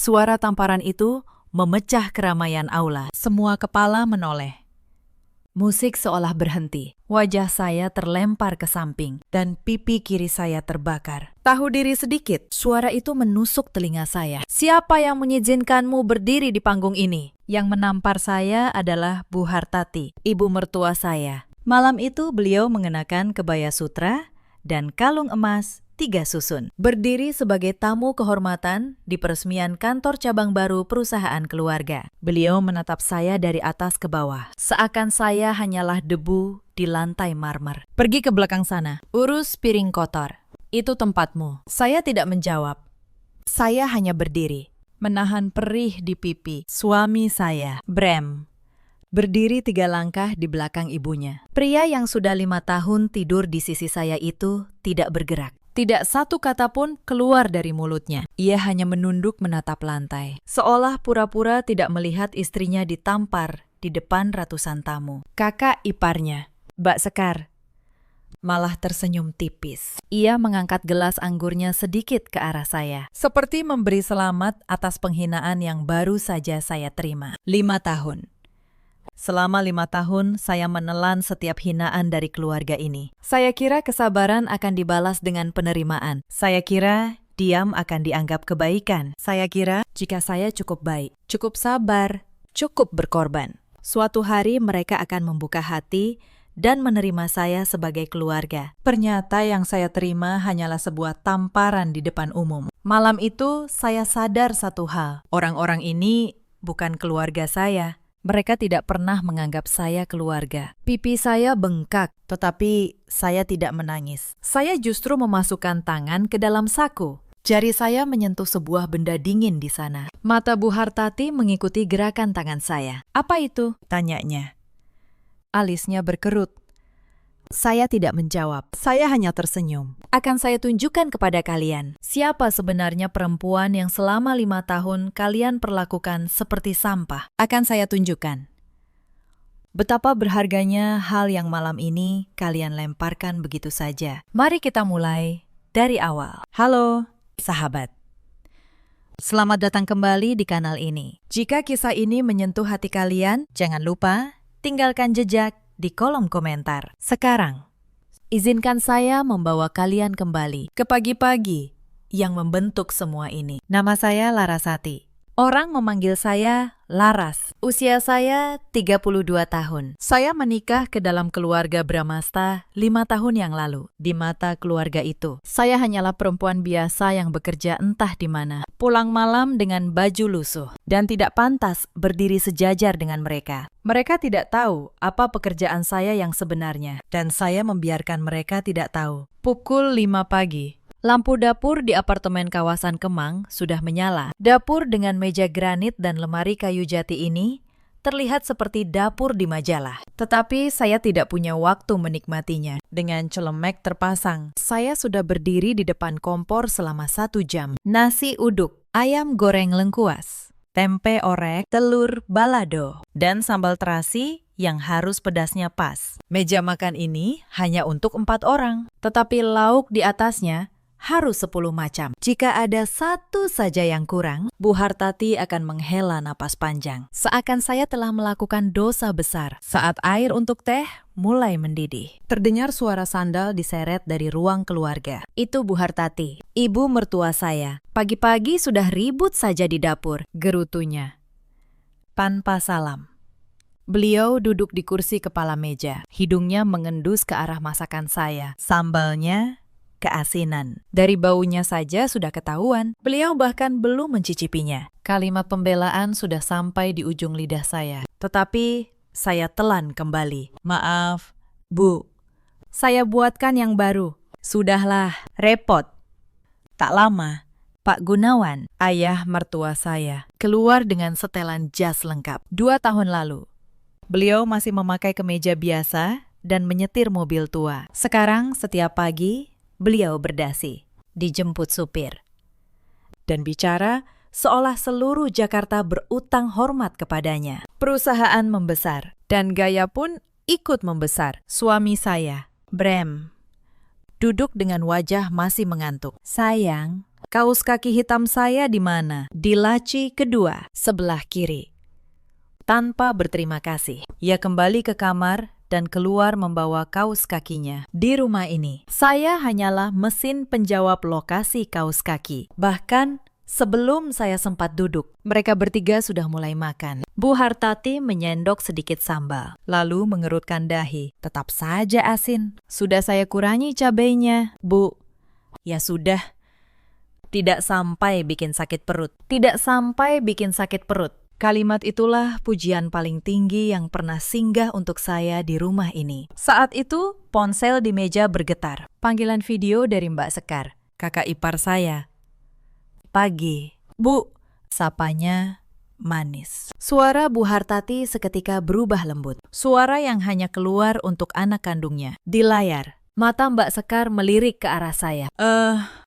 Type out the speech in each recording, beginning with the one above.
Suara tamparan itu memecah keramaian aula. Semua kepala menoleh. Musik seolah berhenti. Wajah saya terlempar ke samping dan pipi kiri saya terbakar. Tahu diri sedikit, suara itu menusuk telinga saya. Siapa yang mengizinkanmu berdiri di panggung ini? Yang menampar saya adalah Bu Hartati, ibu mertua saya. Malam itu beliau mengenakan kebaya sutra dan kalung emas 3 susun. Berdiri sebagai tamu kehormatan di peresmian kantor cabang baru perusahaan keluarga. Beliau menatap saya dari atas ke bawah. Seakan saya hanyalah debu di lantai marmer. Pergi ke belakang sana, urus piring kotor. Itu tempatmu. Saya tidak menjawab. Saya hanya berdiri, menahan perih di pipi. Suami saya, Bram, berdiri 3 langkah di belakang ibunya. Pria yang sudah 5 tahun tidur di sisi saya itu tidak bergerak. Tidak satu kata pun keluar dari mulutnya. Ia hanya menunduk menatap lantai, seolah pura-pura tidak melihat istrinya ditampar di depan ratusan tamu. Kakak iparnya, Mbak Sekar, malah tersenyum tipis. Ia mengangkat gelas anggurnya sedikit ke arah saya, seperti memberi selamat atas penghinaan yang baru saja saya terima. 5 tahun. Selama 5 tahun, saya menelan setiap hinaan dari keluarga ini. Saya kira kesabaran akan dibalas dengan penerimaan. Saya kira diam akan dianggap kebaikan. Saya kira jika saya cukup baik, cukup sabar, cukup berkorban, suatu hari mereka akan membuka hati dan menerima saya sebagai keluarga. Ternyata yang saya terima hanyalah sebuah tamparan di depan umum. Malam itu, saya sadar satu hal. Orang-orang ini bukan keluarga saya. Mereka tidak pernah menganggap saya keluarga. Pipi saya bengkak, tetapi saya tidak menangis. Saya justru memasukkan tangan ke dalam saku. Jari saya menyentuh sebuah benda dingin di sana. Mata Bu Hartati mengikuti gerakan tangan saya. "Apa itu?" tanyanya. Alisnya berkerut. Saya tidak menjawab. Saya hanya tersenyum. Akan saya tunjukkan kepada kalian siapa sebenarnya perempuan yang selama 5 tahun kalian perlakukan seperti sampah. Akan saya tunjukkan betapa berharganya hal yang malam ini kalian lemparkan begitu saja. Mari kita mulai dari awal. Halo, sahabat. Selamat datang kembali di kanal ini. Jika kisah ini menyentuh hati kalian, jangan lupa tinggalkan jejak di kolom komentar. Sekarang, izinkan saya membawa kalian kembali ke pagi-pagi yang membentuk semua ini. Nama saya Larasati. Orang memanggil saya Laras. Usia saya 32 tahun. Saya menikah ke dalam keluarga Bramasta 5 tahun yang lalu. Di mata keluarga itu, saya hanyalah perempuan biasa yang bekerja entah di mana. Pulang malam dengan baju lusuh dan tidak pantas berdiri sejajar dengan mereka. Mereka tidak tahu apa pekerjaan saya yang sebenarnya, dan saya membiarkan mereka tidak tahu. Pukul 5 pagi. Lampu dapur di apartemen kawasan Kemang sudah menyala. Dapur dengan meja granit dan lemari kayu jati ini terlihat seperti dapur di majalah. Tetapi saya tidak punya waktu menikmatinya. Dengan celemek terpasang, saya sudah berdiri di depan kompor selama 1 jam. Nasi uduk, ayam goreng lengkuas, tempe orek, telur balado, dan sambal terasi yang harus pedasnya pas. Meja makan ini hanya untuk 4 orang, tetapi lauk di atasnya harus 10 macam. Jika ada satu saja yang kurang, Bu Hartati akan menghela napas panjang. Seakan saya telah melakukan dosa besar. Saat air untuk teh mulai mendidih, terdengar suara sandal diseret dari ruang keluarga. Itu Bu Hartati, ibu mertua saya. Pagi-pagi sudah ribut saja di dapur, gerutunya. Tanpa salam. Beliau duduk di kursi kepala meja. Hidungnya mengendus ke arah masakan saya. Sambalnya keasinan. Dari baunya saja sudah ketahuan. Beliau bahkan belum mencicipinya. Kalimat pembelaan sudah sampai di ujung lidah saya. Tetapi saya telan kembali. "Maaf, Bu. Saya buatkan yang baru." "Sudahlah, repot." Tak lama, Pak Gunawan, ayah mertua saya, keluar dengan setelan jas lengkap. 2 tahun lalu. Beliau masih memakai kemeja biasa dan menyetir mobil tua. Sekarang setiap pagi beliau berdasi, dijemput supir, dan bicara seolah seluruh Jakarta berutang hormat kepadanya. Perusahaan membesar, dan gaya pun ikut membesar. Suami saya, Bram, duduk dengan wajah masih mengantuk. "Sayang, Kaus kaki hitam saya di mana? Di laci kedua, sebelah kiri. Tanpa berterima kasih, ia kembali ke kamar dan keluar membawa kaus kakinya. Di rumah ini, saya hanyalah mesin penjawab lokasi kaus kaki. Bahkan sebelum saya sempat duduk, mereka bertiga sudah mulai makan. Bu Hartati menyendok sedikit sambal, lalu mengerutkan dahi. Tetap saja asin. Sudah saya kurangi cabainya, Bu. Ya sudah. Tidak sampai bikin sakit perut. Tidak sampai bikin sakit perut. Kalimat itulah pujian paling tinggi yang pernah singgah untuk saya di rumah ini. Saat itu, ponsel di meja bergetar. Panggilan video dari Mbak Sekar, kakak ipar saya. Pagi, Bu, sapanya manis. Suara Bu Hartati seketika berubah lembut. Suara yang hanya keluar untuk anak kandungnya. Di layar, mata Mbak Sekar melirik ke arah saya.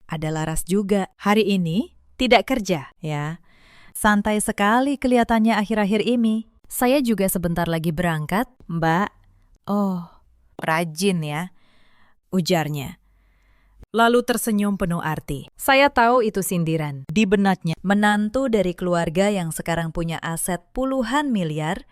Ada Laras juga. Hari ini tidak kerja, ya. Santai sekali kelihatannya akhir-akhir ini. Saya juga sebentar lagi berangkat, Mbak. Oh, rajin ya, ujarnya. Lalu tersenyum penuh arti. Saya tahu itu sindiran. Di benaknya, menantu dari keluarga yang sekarang punya aset puluhan miliar,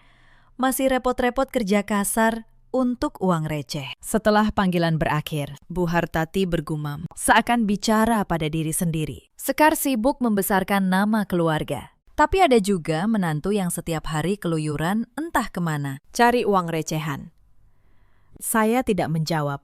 masih repot-repot kerja kasar untuk uang receh. Setelah panggilan berakhir, Bu Hartati bergumam, seakan bicara pada diri sendiri. Sekar sibuk membesarkan nama keluarga. Tapi ada juga menantu yang setiap hari keluyuran entah kemana, cari uang recehan. Saya tidak menjawab.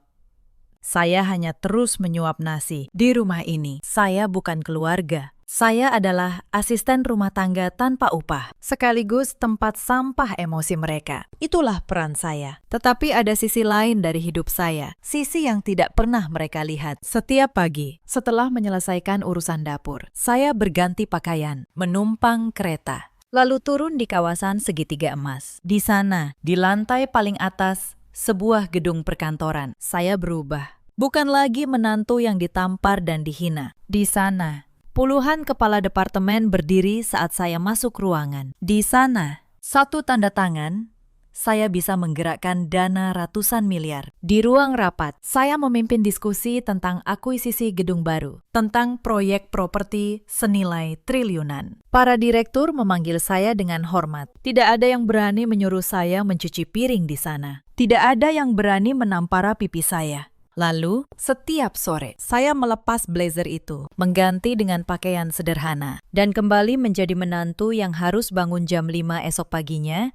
Saya hanya terus menyuap nasi. Di rumah ini, saya bukan keluarga. Saya adalah asisten rumah tangga tanpa upah, sekaligus tempat sampah emosi mereka. Itulah peran saya. Tetapi ada sisi lain dari hidup saya, sisi yang tidak pernah mereka lihat. Setiap pagi, setelah menyelesaikan urusan dapur, saya berganti pakaian, menumpang kereta, lalu turun di kawasan Segitiga Emas. Di sana, di lantai paling atas, sebuah gedung perkantoran, saya berubah. Bukan lagi menantu yang ditampar dan dihina. Di sana, puluhan kepala departemen berdiri saat saya masuk ruangan. Di sana, satu tanda tangan, saya bisa menggerakkan dana ratusan miliar. Di ruang rapat, saya memimpin diskusi tentang akuisisi gedung baru, tentang proyek properti senilai triliunan. Para direktur memanggil saya dengan hormat. Tidak ada yang berani menyuruh saya mencuci piring di sana. Tidak ada yang berani menampara pipi saya. Lalu, setiap sore, saya melepas blazer itu, mengganti dengan pakaian sederhana, dan kembali menjadi menantu yang harus bangun jam 5 esok paginya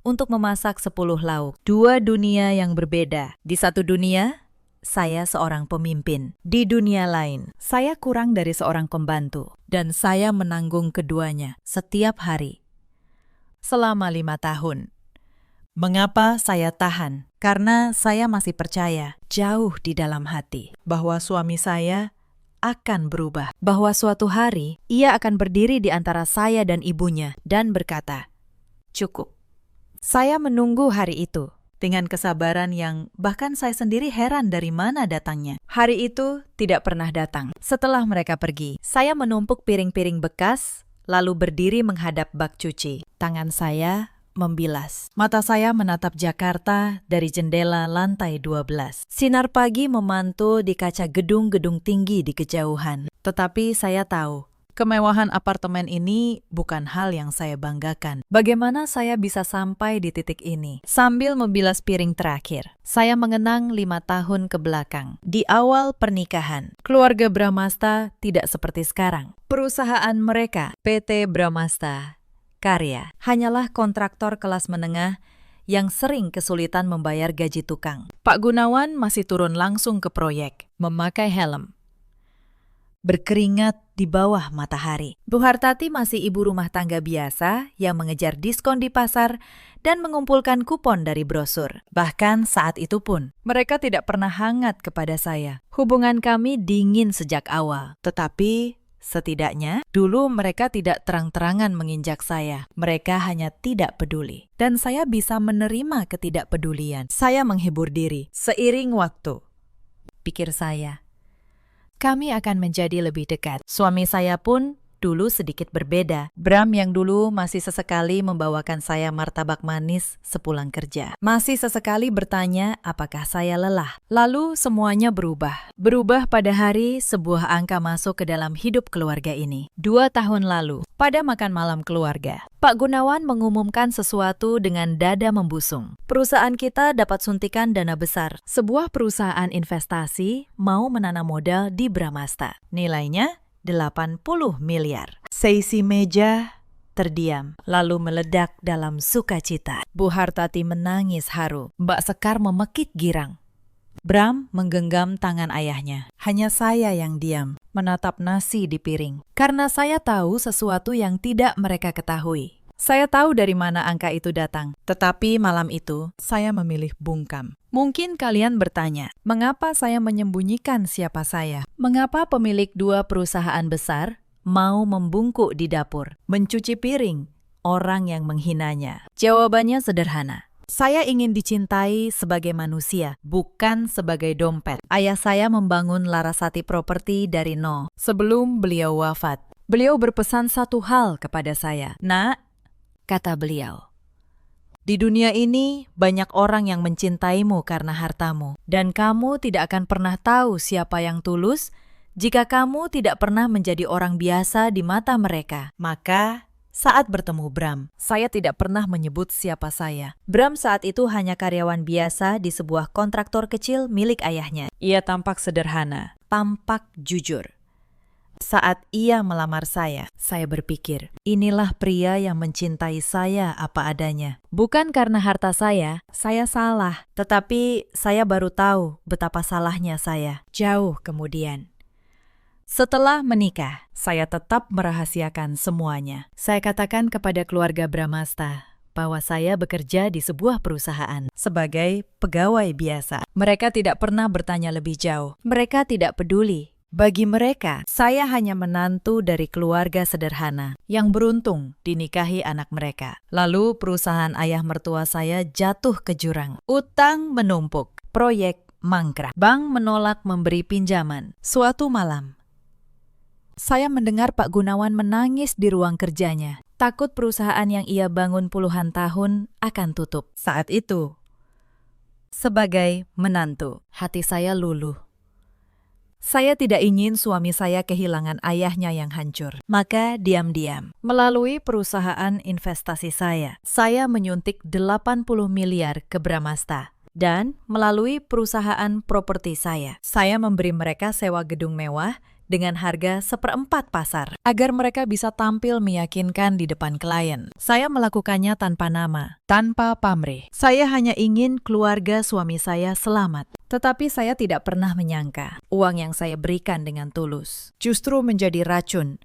untuk memasak 10 lauk. Dua dunia yang berbeda. Di satu dunia, saya seorang pemimpin. Di dunia lain, saya kurang dari seorang pembantu, dan saya menanggung keduanya setiap hari. Selama 5 tahun. Mengapa saya tahan? Karena saya masih percaya jauh di dalam hati bahwa suami saya akan berubah. Bahwa suatu hari ia akan berdiri di antara saya dan ibunya dan berkata, "Cukup." Saya menunggu hari itu dengan kesabaran yang bahkan saya sendiri heran dari mana datangnya. Hari itu tidak pernah datang. Setelah mereka pergi, saya menumpuk piring-piring bekas lalu berdiri menghadap bak cuci. Tangan saya membilas. Mata saya menatap Jakarta dari jendela lantai 12. Sinar pagi memantul di kaca gedung-gedung tinggi di kejauhan. Tetapi saya tahu, kemewahan apartemen ini bukan hal yang saya banggakan. Bagaimana saya bisa sampai di titik ini? Sambil membilas piring terakhir, saya mengenang 5 tahun ke belakang. Di awal pernikahan, keluarga Bramasta tidak seperti sekarang. Perusahaan mereka, PT Bramasta Karya, hanyalah kontraktor kelas menengah yang sering kesulitan membayar gaji tukang. Pak Gunawan masih turun langsung ke proyek, memakai helm, berkeringat di bawah matahari. Bu Hartati masih ibu rumah tangga biasa yang mengejar diskon di pasar dan mengumpulkan kupon dari brosur. Bahkan saat itu pun, mereka tidak pernah hangat kepada saya. Hubungan kami dingin sejak awal, tetapi setidaknya, dulu mereka tidak terang-terangan menginjak saya. Mereka hanya tidak peduli. Dan saya bisa menerima ketidakpedulian. Saya menghibur diri. Seiring waktu, pikir saya, kami akan menjadi lebih dekat. Suami saya pun dulu sedikit berbeda. Bram yang dulu masih sesekali membawakan saya martabak manis sepulang kerja. Masih sesekali bertanya apakah saya lelah. Lalu semuanya berubah. Berubah pada hari sebuah angka masuk ke dalam hidup keluarga ini. 2 tahun lalu, pada makan malam keluarga, Pak Gunawan mengumumkan sesuatu dengan dada membusung. Perusahaan kita dapat suntikan dana besar. Sebuah perusahaan investasi mau menanam modal di Bramasta. Nilainya 80 miliar. Seisi meja terdiam, lalu meledak dalam sukacita. Bu Hartati menangis haru. Mbak Sekar memekik girang. Bram menggenggam tangan ayahnya. Hanya saya yang diam, menatap nasi di piring. Karena saya tahu sesuatu yang tidak mereka ketahui. Saya tahu dari mana angka itu datang. Tetapi malam itu, saya memilih bungkam. Mungkin kalian bertanya, mengapa saya menyembunyikan siapa saya? Mengapa pemilik 2 perusahaan besar mau membungkuk di dapur, mencuci piring orang yang menghinanya? Jawabannya sederhana. Saya ingin dicintai sebagai manusia, bukan sebagai dompet. Ayah saya membangun Larasati Properti dari nol sebelum beliau wafat. Beliau berpesan satu hal kepada saya. Nak, kata beliau, di dunia ini banyak orang yang mencintaimu karena hartamu, dan kamu tidak akan pernah tahu siapa yang tulus jika kamu tidak pernah menjadi orang biasa di mata mereka. Maka, saat bertemu Bram, saya tidak pernah menyebut siapa saya. Bram saat itu hanya karyawan biasa di sebuah kontraktor kecil milik ayahnya. Ia tampak sederhana, tampak jujur. Saat ia melamar saya berpikir, inilah pria yang mencintai saya apa adanya. Bukan karena harta saya salah. Tetapi saya baru tahu betapa salahnya saya jauh kemudian. Setelah menikah, saya tetap merahasiakan semuanya. Saya katakan kepada keluarga Bramasta bahwa saya bekerja di sebuah perusahaan sebagai pegawai biasa. Mereka tidak pernah bertanya lebih jauh. Mereka tidak peduli. Bagi mereka, saya hanya menantu dari keluarga sederhana yang beruntung dinikahi anak mereka. Lalu perusahaan ayah mertua saya jatuh ke jurang. Utang menumpuk, proyek mangkrak. Bank menolak memberi pinjaman. Suatu malam, saya mendengar Pak Gunawan menangis di ruang kerjanya. Takut perusahaan yang ia bangun puluhan tahun akan tutup. Saat itu, sebagai menantu, hati saya luluh. Saya tidak ingin suami saya kehilangan ayahnya yang hancur. Maka diam-diam, melalui perusahaan investasi saya menyuntik 80 miliar ke Bramasta. Dan melalui perusahaan properti saya memberi mereka sewa gedung mewah dengan harga 1/4 pasar, agar mereka bisa tampil meyakinkan di depan klien. Saya melakukannya tanpa nama, tanpa pamrih. Saya hanya ingin keluarga suami saya selamat. Tetapi saya tidak pernah menyangka uang yang saya berikan dengan tulus justru menjadi racun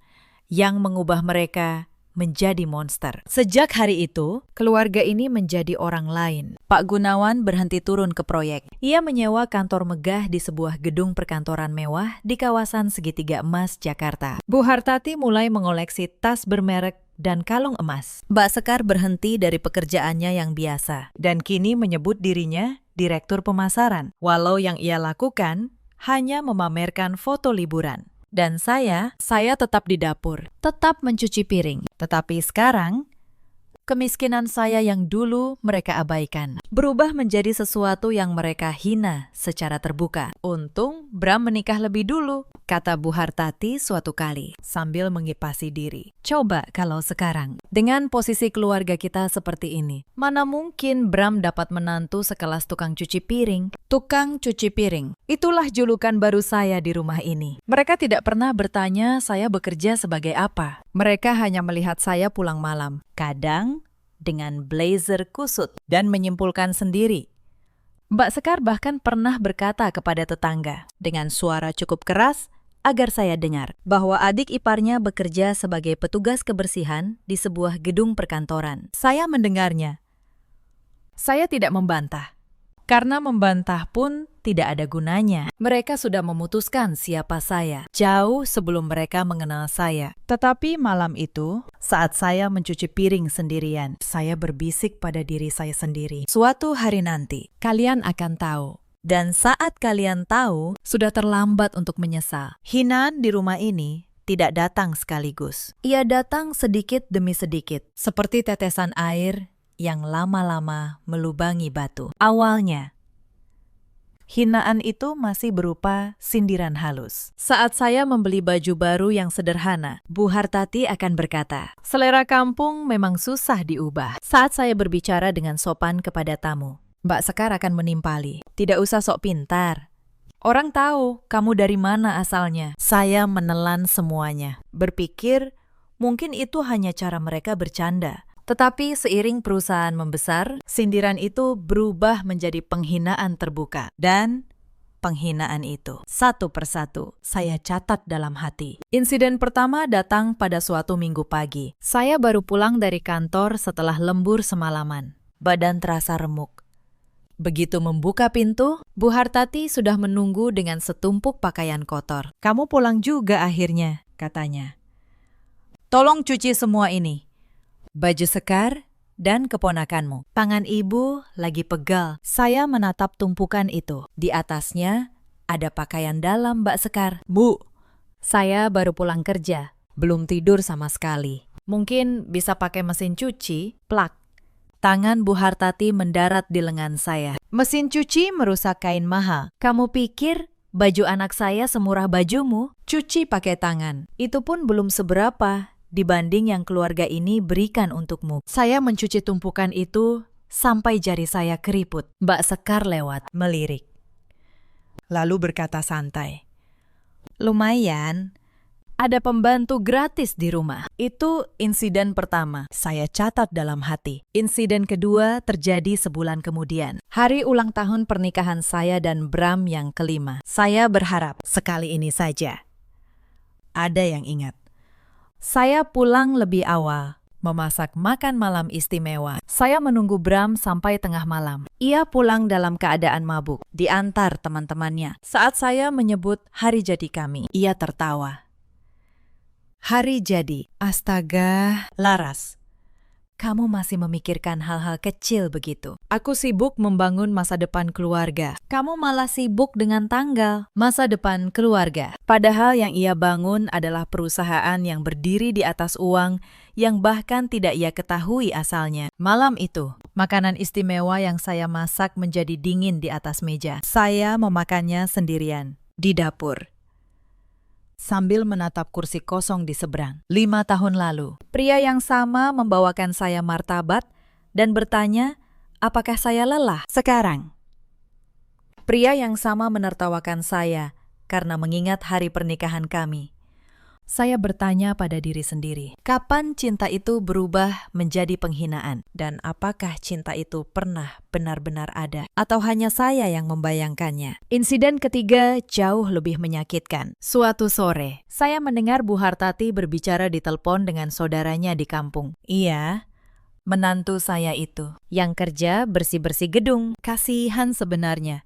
yang mengubah mereka menjadi monster. Sejak hari itu, keluarga ini menjadi orang lain. Pak Gunawan berhenti turun ke proyek. Ia menyewa kantor megah di sebuah gedung perkantoran mewah di kawasan Segitiga Emas, Jakarta. Bu Hartati mulai mengoleksi tas bermerek dan kalung emas. Mbak Sekar berhenti dari pekerjaannya yang biasa dan kini menyebut dirinya direktur pemasaran, walau yang ia lakukan hanya memamerkan foto liburan. Dan saya tetap di dapur, tetap mencuci piring. Tetapi sekarang, kemiskinan saya yang dulu mereka abaikan berubah menjadi sesuatu yang mereka hina secara terbuka. Untung Bram menikah lebih dulu, kata Bu Hartati suatu kali sambil mengipasi diri. Coba kalau sekarang, dengan posisi keluarga kita seperti ini, mana mungkin Bram dapat menantu sekelas tukang cuci piring. Tukang cuci piring, itulah julukan baru saya di rumah ini. Mereka tidak pernah bertanya saya bekerja sebagai apa. Mereka hanya melihat saya pulang malam, kadang dengan blazer kusut, dan menyimpulkan sendiri. Mbak Sekar bahkan pernah berkata kepada tetangga dengan suara cukup keras agar saya dengar bahwa adik iparnya bekerja sebagai petugas kebersihan di sebuah gedung perkantoran. Saya mendengarnya. Saya tidak membantah. Karena membantah pun tidak ada gunanya. Mereka sudah memutuskan siapa saya, jauh sebelum mereka mengenal saya. Tetapi malam itu, saat saya mencuci piring sendirian, saya berbisik pada diri saya sendiri. Suatu hari nanti, kalian akan tahu. Dan saat kalian tahu, sudah terlambat untuk menyesal. Hinaan di rumah ini tidak datang sekaligus. Ia datang sedikit demi sedikit, seperti tetesan air yang lama-lama melubangi batu. Awalnya, hinaan itu masih berupa sindiran halus. Saat saya membeli baju baru yang sederhana, Bu Hartati akan berkata, "Selera kampung memang susah diubah." Saat saya berbicara dengan sopan kepada tamu, Mbak Sekar akan menimpali, "Tidak usah sok pintar. Orang tahu kamu dari mana asalnya." Saya menelan semuanya, berpikir mungkin itu hanya cara mereka bercanda. Tetapi seiring perusahaan membesar, sindiran itu berubah menjadi penghinaan terbuka. Dan penghinaan itu, satu persatu, saya catat dalam hati. Insiden pertama datang pada suatu minggu pagi. Saya baru pulang dari kantor setelah lembur semalaman. Badan terasa remuk. Begitu membuka pintu, Bu Hartati sudah menunggu dengan setumpuk pakaian kotor. "Kamu pulang juga akhirnya," katanya. "Tolong cuci semua ini. Baju Sekar dan keponakanmu." Tangan ibu lagi pegal. Saya menatap tumpukan itu. Di atasnya ada pakaian dalam Mbak Sekar. "Bu, saya baru pulang kerja. Belum tidur sama sekali. Mungkin bisa pakai mesin cuci?" Plak. Tangan Bu Hartati mendarat di lengan saya. "Mesin cuci merusak kain mahal. Kamu pikir baju anak saya semurah bajumu? Cuci pakai tangan. Itu pun belum seberapa dibanding yang keluarga ini berikan untukmu." Saya mencuci tumpukan itu sampai jari saya keriput. Mbak Sekar lewat, melirik. Lalu berkata santai, "Lumayan. Ada pembantu gratis di rumah." Itu insiden pertama, saya catat dalam hati. Insiden kedua terjadi sebulan kemudian. Hari ulang tahun pernikahan saya dan Bram yang kelima. Saya berharap sekali ini saja ada yang ingat. Saya pulang lebih awal, memasak makan malam istimewa. Saya menunggu Bram sampai tengah malam. Ia pulang dalam keadaan mabuk, diantar teman-temannya. Saat saya menyebut hari jadi kami, ia tertawa. "Hari jadi, astaga, Laras. Kamu masih memikirkan hal-hal kecil begitu. Aku sibuk membangun masa depan keluarga. Kamu malah sibuk dengan tanggal masa depan keluarga." Padahal yang ia bangun adalah perusahaan yang berdiri di atas uang yang bahkan tidak ia ketahui asalnya. Malam itu, makanan istimewa yang saya masak menjadi dingin di atas meja. Saya memakannya sendirian di dapur, sambil menatap kursi kosong di seberang. 5 tahun lalu, pria yang sama membawakan saya martabat dan bertanya, apakah saya lelah? Sekarang, pria yang sama menertawakan saya karena mengingat hari pernikahan kami. Saya bertanya pada diri sendiri, kapan cinta itu berubah menjadi penghinaan? Dan apakah cinta itu pernah benar-benar ada? Atau hanya saya yang membayangkannya? Insiden ketiga jauh lebih menyakitkan. Suatu sore, saya mendengar Bu Hartati berbicara di telepon dengan saudaranya di kampung. Iya, menantu saya itu, yang kerja bersih-bersih gedung. Kasihan sebenarnya.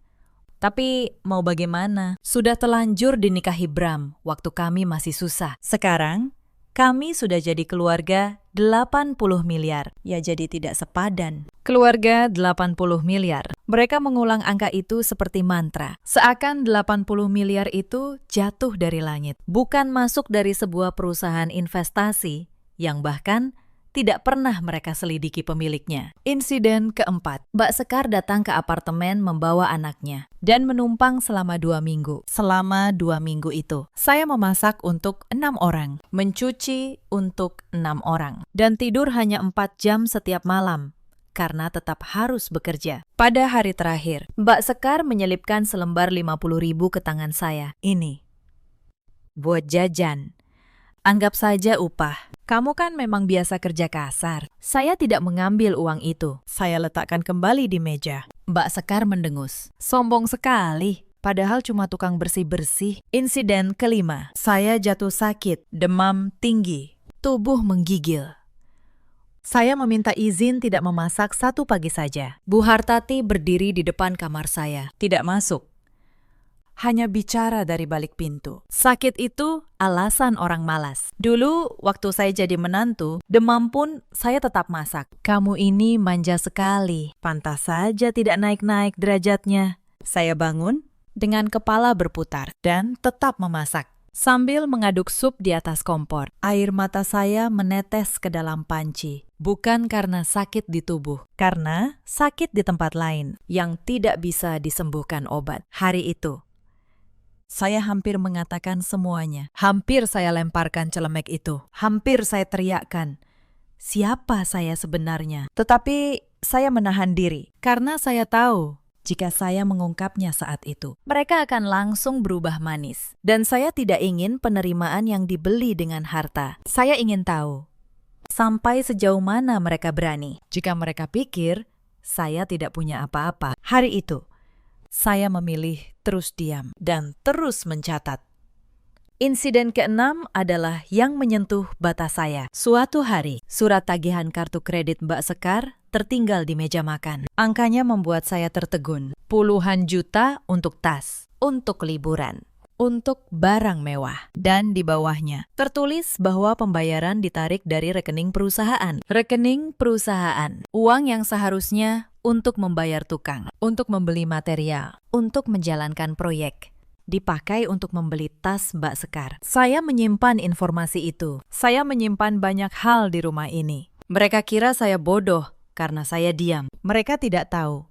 Tapi mau bagaimana? Sudah telanjur dinikahi Bram waktu kami masih susah. Sekarang, kami sudah jadi keluarga 80 miliar. Ya jadi tidak sepadan. Keluarga 80 miliar. Mereka mengulang angka itu seperti mantra. Seakan 80 miliar itu jatuh dari langit. Bukan masuk dari sebuah perusahaan investasi yang bahkan tidak pernah mereka selidiki pemiliknya. Insiden keempat, Mbak Sekar datang ke apartemen membawa anaknya dan menumpang selama 2 minggu. Selama 2 minggu itu, saya memasak untuk 6 orang, mencuci untuk 6 orang, dan tidur hanya 4 jam setiap malam karena tetap harus bekerja. Pada hari terakhir, Mbak Sekar menyelipkan selembar 50.000 ke tangan saya. "Ini buat jajan. Anggap saja upah. Kamu kan memang biasa kerja kasar." Saya tidak mengambil uang itu. Saya letakkan kembali di meja. Mbak Sekar mendengus. "Sombong sekali. Padahal cuma tukang bersih-bersih." Insiden kelima. Saya jatuh sakit, demam tinggi, tubuh menggigil. Saya meminta izin tidak memasak 1 pagi saja. Bu Hartati berdiri di depan kamar saya. Tidak masuk. Hanya bicara dari balik pintu. Sakit itu alasan orang malas. Dulu waktu saya jadi menantu, demam pun saya tetap masak. "Kamu ini manja sekali. Pantas saja tidak naik-naik derajatnya." Saya bangun dengan kepala berputar dan tetap memasak. sambil mengaduk sup di atas kompor. Air mata saya menetes ke dalam panci. Bukan karena sakit di tubuh, karena sakit di tempat lain yang tidak bisa disembuhkan obat. Hari itu, saya hampir mengatakan semuanya. Hampir saya lemparkan celemek itu. Hampir saya teriakkan, siapa saya sebenarnya? Tetapi saya menahan diri, karena saya tahu jika saya mengungkapnya saat itu, mereka akan langsung berubah manis. Dan saya tidak ingin penerimaan yang dibeli dengan harta. Saya ingin tahu sampai sejauh mana mereka berani. Jika mereka pikir saya tidak punya apa-apa. Hari itu, saya memilih terus diam dan terus mencatat. Insiden ke-6 adalah yang menyentuh batas saya. Suatu hari, surat tagihan kartu kredit Mbak Sekar tertinggal di meja makan. Angkanya membuat saya tertegun. Puluhan juta untuk tas, untuk liburan, untuk barang mewah. Dan di bawahnya tertulis bahwa pembayaran ditarik dari rekening perusahaan. Rekening perusahaan. Uang yang seharusnya untuk membayar tukang, untuk membeli material, untuk menjalankan proyek, dipakai untuk membeli tas Mbak Sekar. Saya menyimpan informasi itu. Saya menyimpan banyak hal di rumah ini. Mereka kira saya bodoh karena saya diam. Mereka tidak tahu.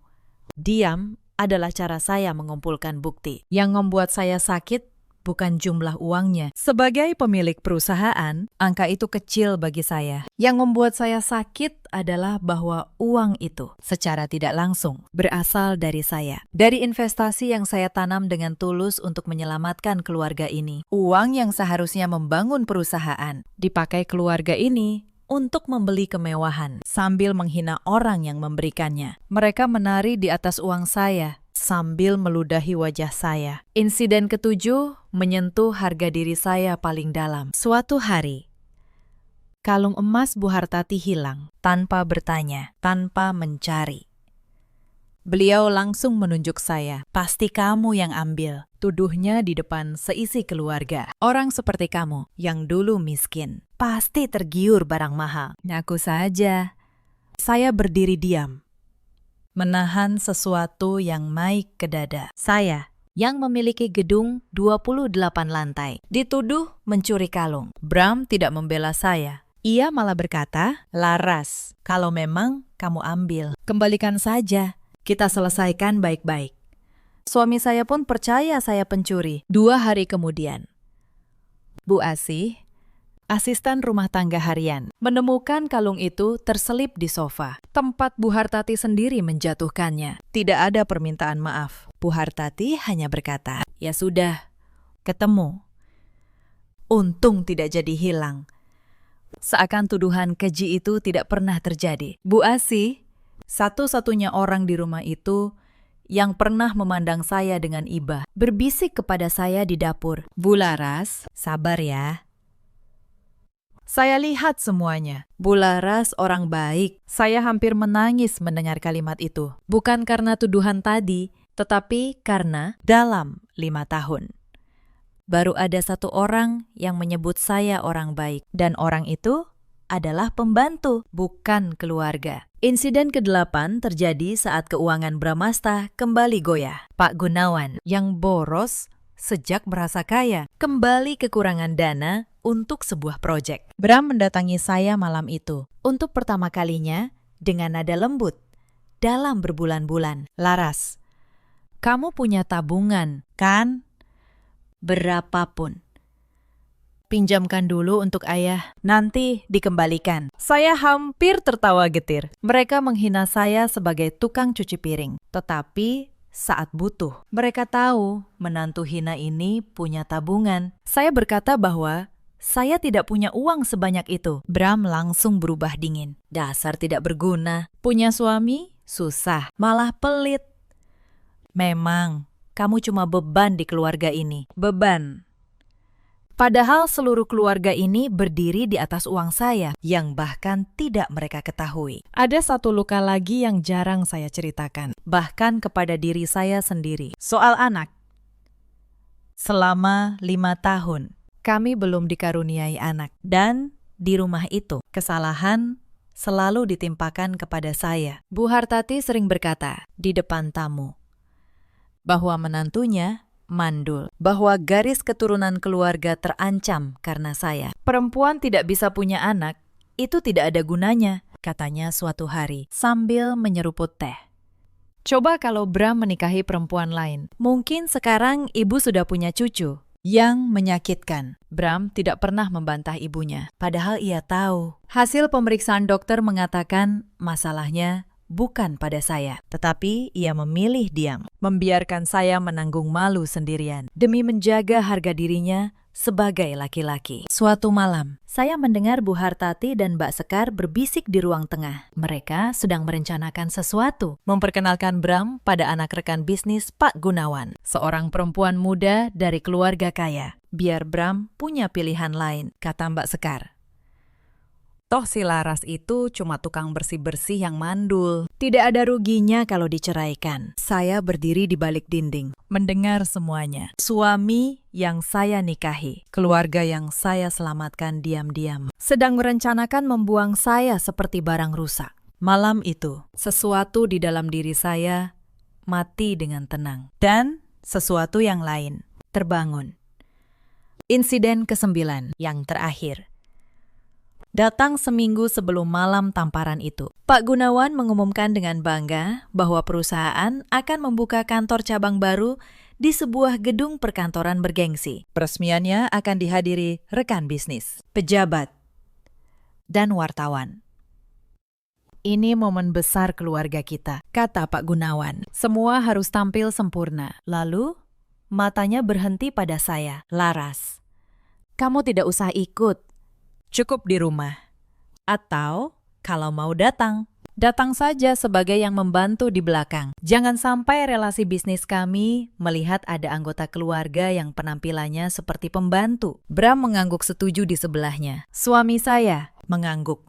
Diam adalah cara saya mengumpulkan bukti. Yang membuat saya sakit bukan jumlah uangnya. Sebagai pemilik perusahaan, angka itu kecil bagi saya. Yang membuat saya sakit adalah bahwa uang itu secara tidak langsung berasal dari saya. Dari investasi yang saya tanam dengan tulus untuk menyelamatkan keluarga ini. Uang yang seharusnya membangun perusahaan dipakai keluarga ini untuk membeli kemewahan sambil menghina orang yang memberikannya. Mereka menari di atas uang saya sambil meludahi wajah saya. Insiden ke-7 menyentuh harga diri saya paling dalam. Suatu hari, kalung emas Bu Hartati hilang tanpa bertanya, tanpa mencari. Beliau langsung menunjuk saya. Pasti kamu yang ambil. Tuduhnya di depan seisi keluarga. Orang seperti kamu yang dulu miskin pasti tergiur barang mahal. Ngaku saja. Saya berdiri diam, menahan sesuatu yang naik ke dada. Saya yang memiliki gedung 28 lantai dituduh mencuri kalung. Bram tidak membela saya. Ia malah berkata, "Laras, kalau memang kamu ambil, kembalikan saja. Kita selesaikan baik-baik." Suami saya pun percaya saya pencuri. 2 hari kemudian, Bu Asih, asisten rumah tangga harian, menemukan kalung itu terselip di sofa. Tempat Bu Hartati sendiri menjatuhkannya. Tidak ada permintaan maaf. Bu Hartati hanya berkata, "Ya sudah, ketemu." Untung tidak jadi hilang. Seakan tuduhan keji itu tidak pernah terjadi. Bu Asih, satu-satunya orang di rumah itu yang pernah memandang saya dengan iba, berbisik kepada saya di dapur, "Bu Laras, sabar ya." Saya lihat semuanya. Bu Laras orang baik. Saya hampir menangis mendengar kalimat itu. Bukan karena tuduhan tadi, tetapi karena dalam 5 tahun, baru ada 1 orang yang menyebut saya orang baik. Dan orang itu adalah pembantu, bukan keluarga. Insiden ke-8 terjadi saat keuangan Bramasta kembali goyah. Pak Gunawan yang boros sejak merasa kaya, kembali kekurangan dana untuk sebuah proyek. Bram mendatangi saya malam itu untuk pertama kalinya dengan nada lembut dalam berbulan-bulan. "Laras, kamu punya tabungan, kan? Berapapun. Pinjamkan dulu untuk ayah, nanti dikembalikan." Saya hampir tertawa getir. Mereka menghina saya sebagai tukang cuci piring. Tetapi saat butuh, mereka tahu menantu hina ini punya tabungan. Saya berkata bahwa saya tidak punya uang sebanyak itu. Bram langsung berubah dingin. "Dasar tidak berguna. Punya suami? Susah. Malah pelit. Memang, kamu cuma beban di keluarga ini." Beban. Padahal seluruh keluarga ini berdiri di atas uang saya, yang bahkan tidak mereka ketahui. Ada 1 luka lagi yang jarang saya ceritakan, bahkan kepada diri saya sendiri. Soal anak. Selama 5 tahun, kami belum dikaruniai anak. Dan di rumah itu, kesalahan selalu ditimpakan kepada saya. Bu Hartati sering berkata di depan tamu bahwa menantunya mandul, bahwa garis keturunan keluarga terancam karena saya. Perempuan tidak bisa punya anak, itu tidak ada gunanya, katanya suatu hari sambil menyeruput teh. Coba kalau Bram menikahi perempuan lain, mungkin sekarang ibu sudah punya cucu. Yang menyakitkan, Bram tidak pernah membantah ibunya, padahal ia tahu. Hasil pemeriksaan dokter mengatakan masalahnya bukan pada saya, tetapi ia memilih diam, membiarkan saya menanggung malu sendirian demi menjaga harga dirinya sebagai laki-laki. Suatu malam, saya mendengar Bu Hartati dan Mbak Sekar berbisik di ruang tengah. Mereka sedang merencanakan sesuatu, memperkenalkan Bram pada anak rekan bisnis Pak Gunawan, seorang perempuan muda dari keluarga kaya. Biar Bram punya pilihan lain, kata Mbak Sekar. Toh si Laras itu cuma tukang bersih-bersih yang mandul. Tidak ada ruginya kalau diceraikan. Saya berdiri di balik dinding, mendengar semuanya. Suami yang saya nikahi, keluarga yang saya selamatkan diam-diam, sedang merencanakan membuang saya seperti barang rusak. Malam itu, sesuatu di dalam diri saya mati dengan tenang. Dan sesuatu yang lain terbangun. Insiden ke-9 yang terakhir datang seminggu sebelum malam tamparan itu. Pak Gunawan mengumumkan dengan bangga bahwa perusahaan akan membuka kantor cabang baru di sebuah gedung perkantoran bergengsi. Peresmiannya akan dihadiri rekan bisnis, pejabat, dan wartawan. Ini momen besar keluarga kita, kata Pak Gunawan. Semua harus tampil sempurna. Lalu, matanya berhenti pada saya. Laras, kamu tidak usah ikut. Cukup di rumah. Atau kalau mau datang, datang saja sebagai yang membantu di belakang. Jangan sampai relasi bisnis kami melihat ada anggota keluarga yang penampilannya seperti pembantu. Bram mengangguk setuju di sebelahnya. Suami saya mengangguk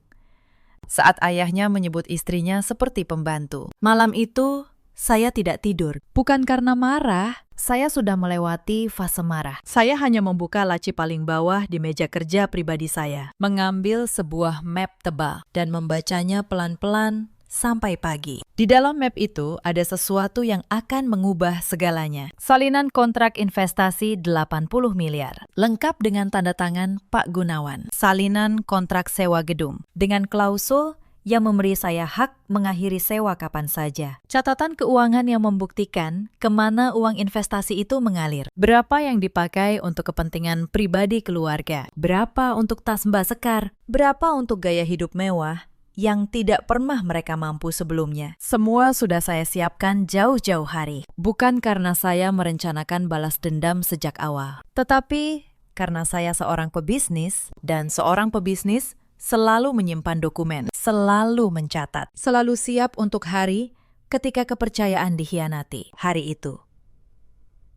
saat ayahnya menyebut istrinya seperti pembantu. Malam itu, saya tidak tidur. Bukan karena marah, saya sudah melewati fase marah. Saya hanya membuka laci paling bawah di meja kerja pribadi saya, mengambil sebuah map tebal, dan membacanya pelan-pelan sampai pagi. Di dalam map itu ada sesuatu yang akan mengubah segalanya. Salinan kontrak investasi 80 miliar, lengkap dengan tanda tangan Pak Gunawan. Salinan kontrak sewa gedung, dengan klausul yang memberi saya hak mengakhiri sewa kapan saja. Catatan keuangan yang membuktikan kemana uang investasi itu mengalir. Berapa yang dipakai untuk kepentingan pribadi keluarga. Berapa untuk tas Mbak Sekar. Berapa untuk gaya hidup mewah yang tidak pernah mereka mampu sebelumnya. Semua sudah saya siapkan jauh-jauh hari. Bukan karena saya merencanakan balas dendam sejak awal. Tetapi karena saya seorang pebisnis, dan seorang pebisnis selalu menyimpan dokumen, selalu mencatat, selalu siap untuk hari ketika kepercayaan dikhianati. Hari itu,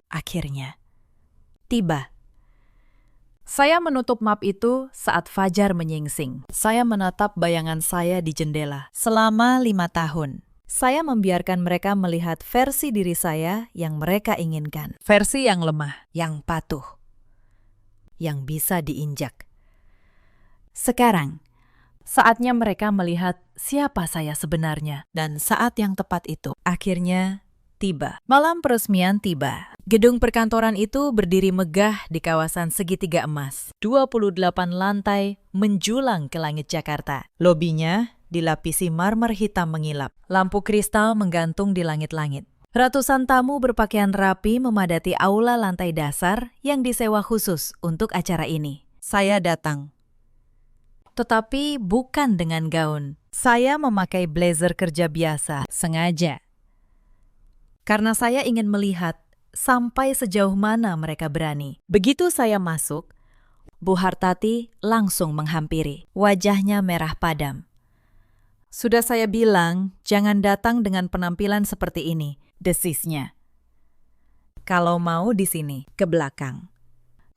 akhirnya, tiba. Saya menutup map itu saat fajar menyingsing. Saya menatap bayangan saya di jendela. Selama 5 tahun, saya membiarkan mereka melihat versi diri saya yang mereka inginkan. Versi yang lemah, yang patuh, yang bisa diinjak. Sekarang, saatnya mereka melihat siapa saya sebenarnya. Dan saat yang tepat itu, akhirnya tiba. Malam peresmian tiba. Gedung perkantoran itu berdiri megah di kawasan segitiga emas. 28 lantai menjulang ke langit Jakarta. Lobinya dilapisi marmer hitam mengilap. Lampu kristal menggantung di langit-langit. Ratusan tamu berpakaian rapi memadati aula lantai dasar yang disewa khusus untuk acara ini. Saya datang. Tetapi bukan dengan gaun. Saya memakai blazer kerja biasa, sengaja. Karena saya ingin melihat sampai sejauh mana mereka berani. Begitu saya masuk, Bu Hartati langsung menghampiri. Wajahnya merah padam. Sudah saya bilang, jangan datang dengan penampilan seperti ini, desisnya. Kalau mau di sini, ke belakang.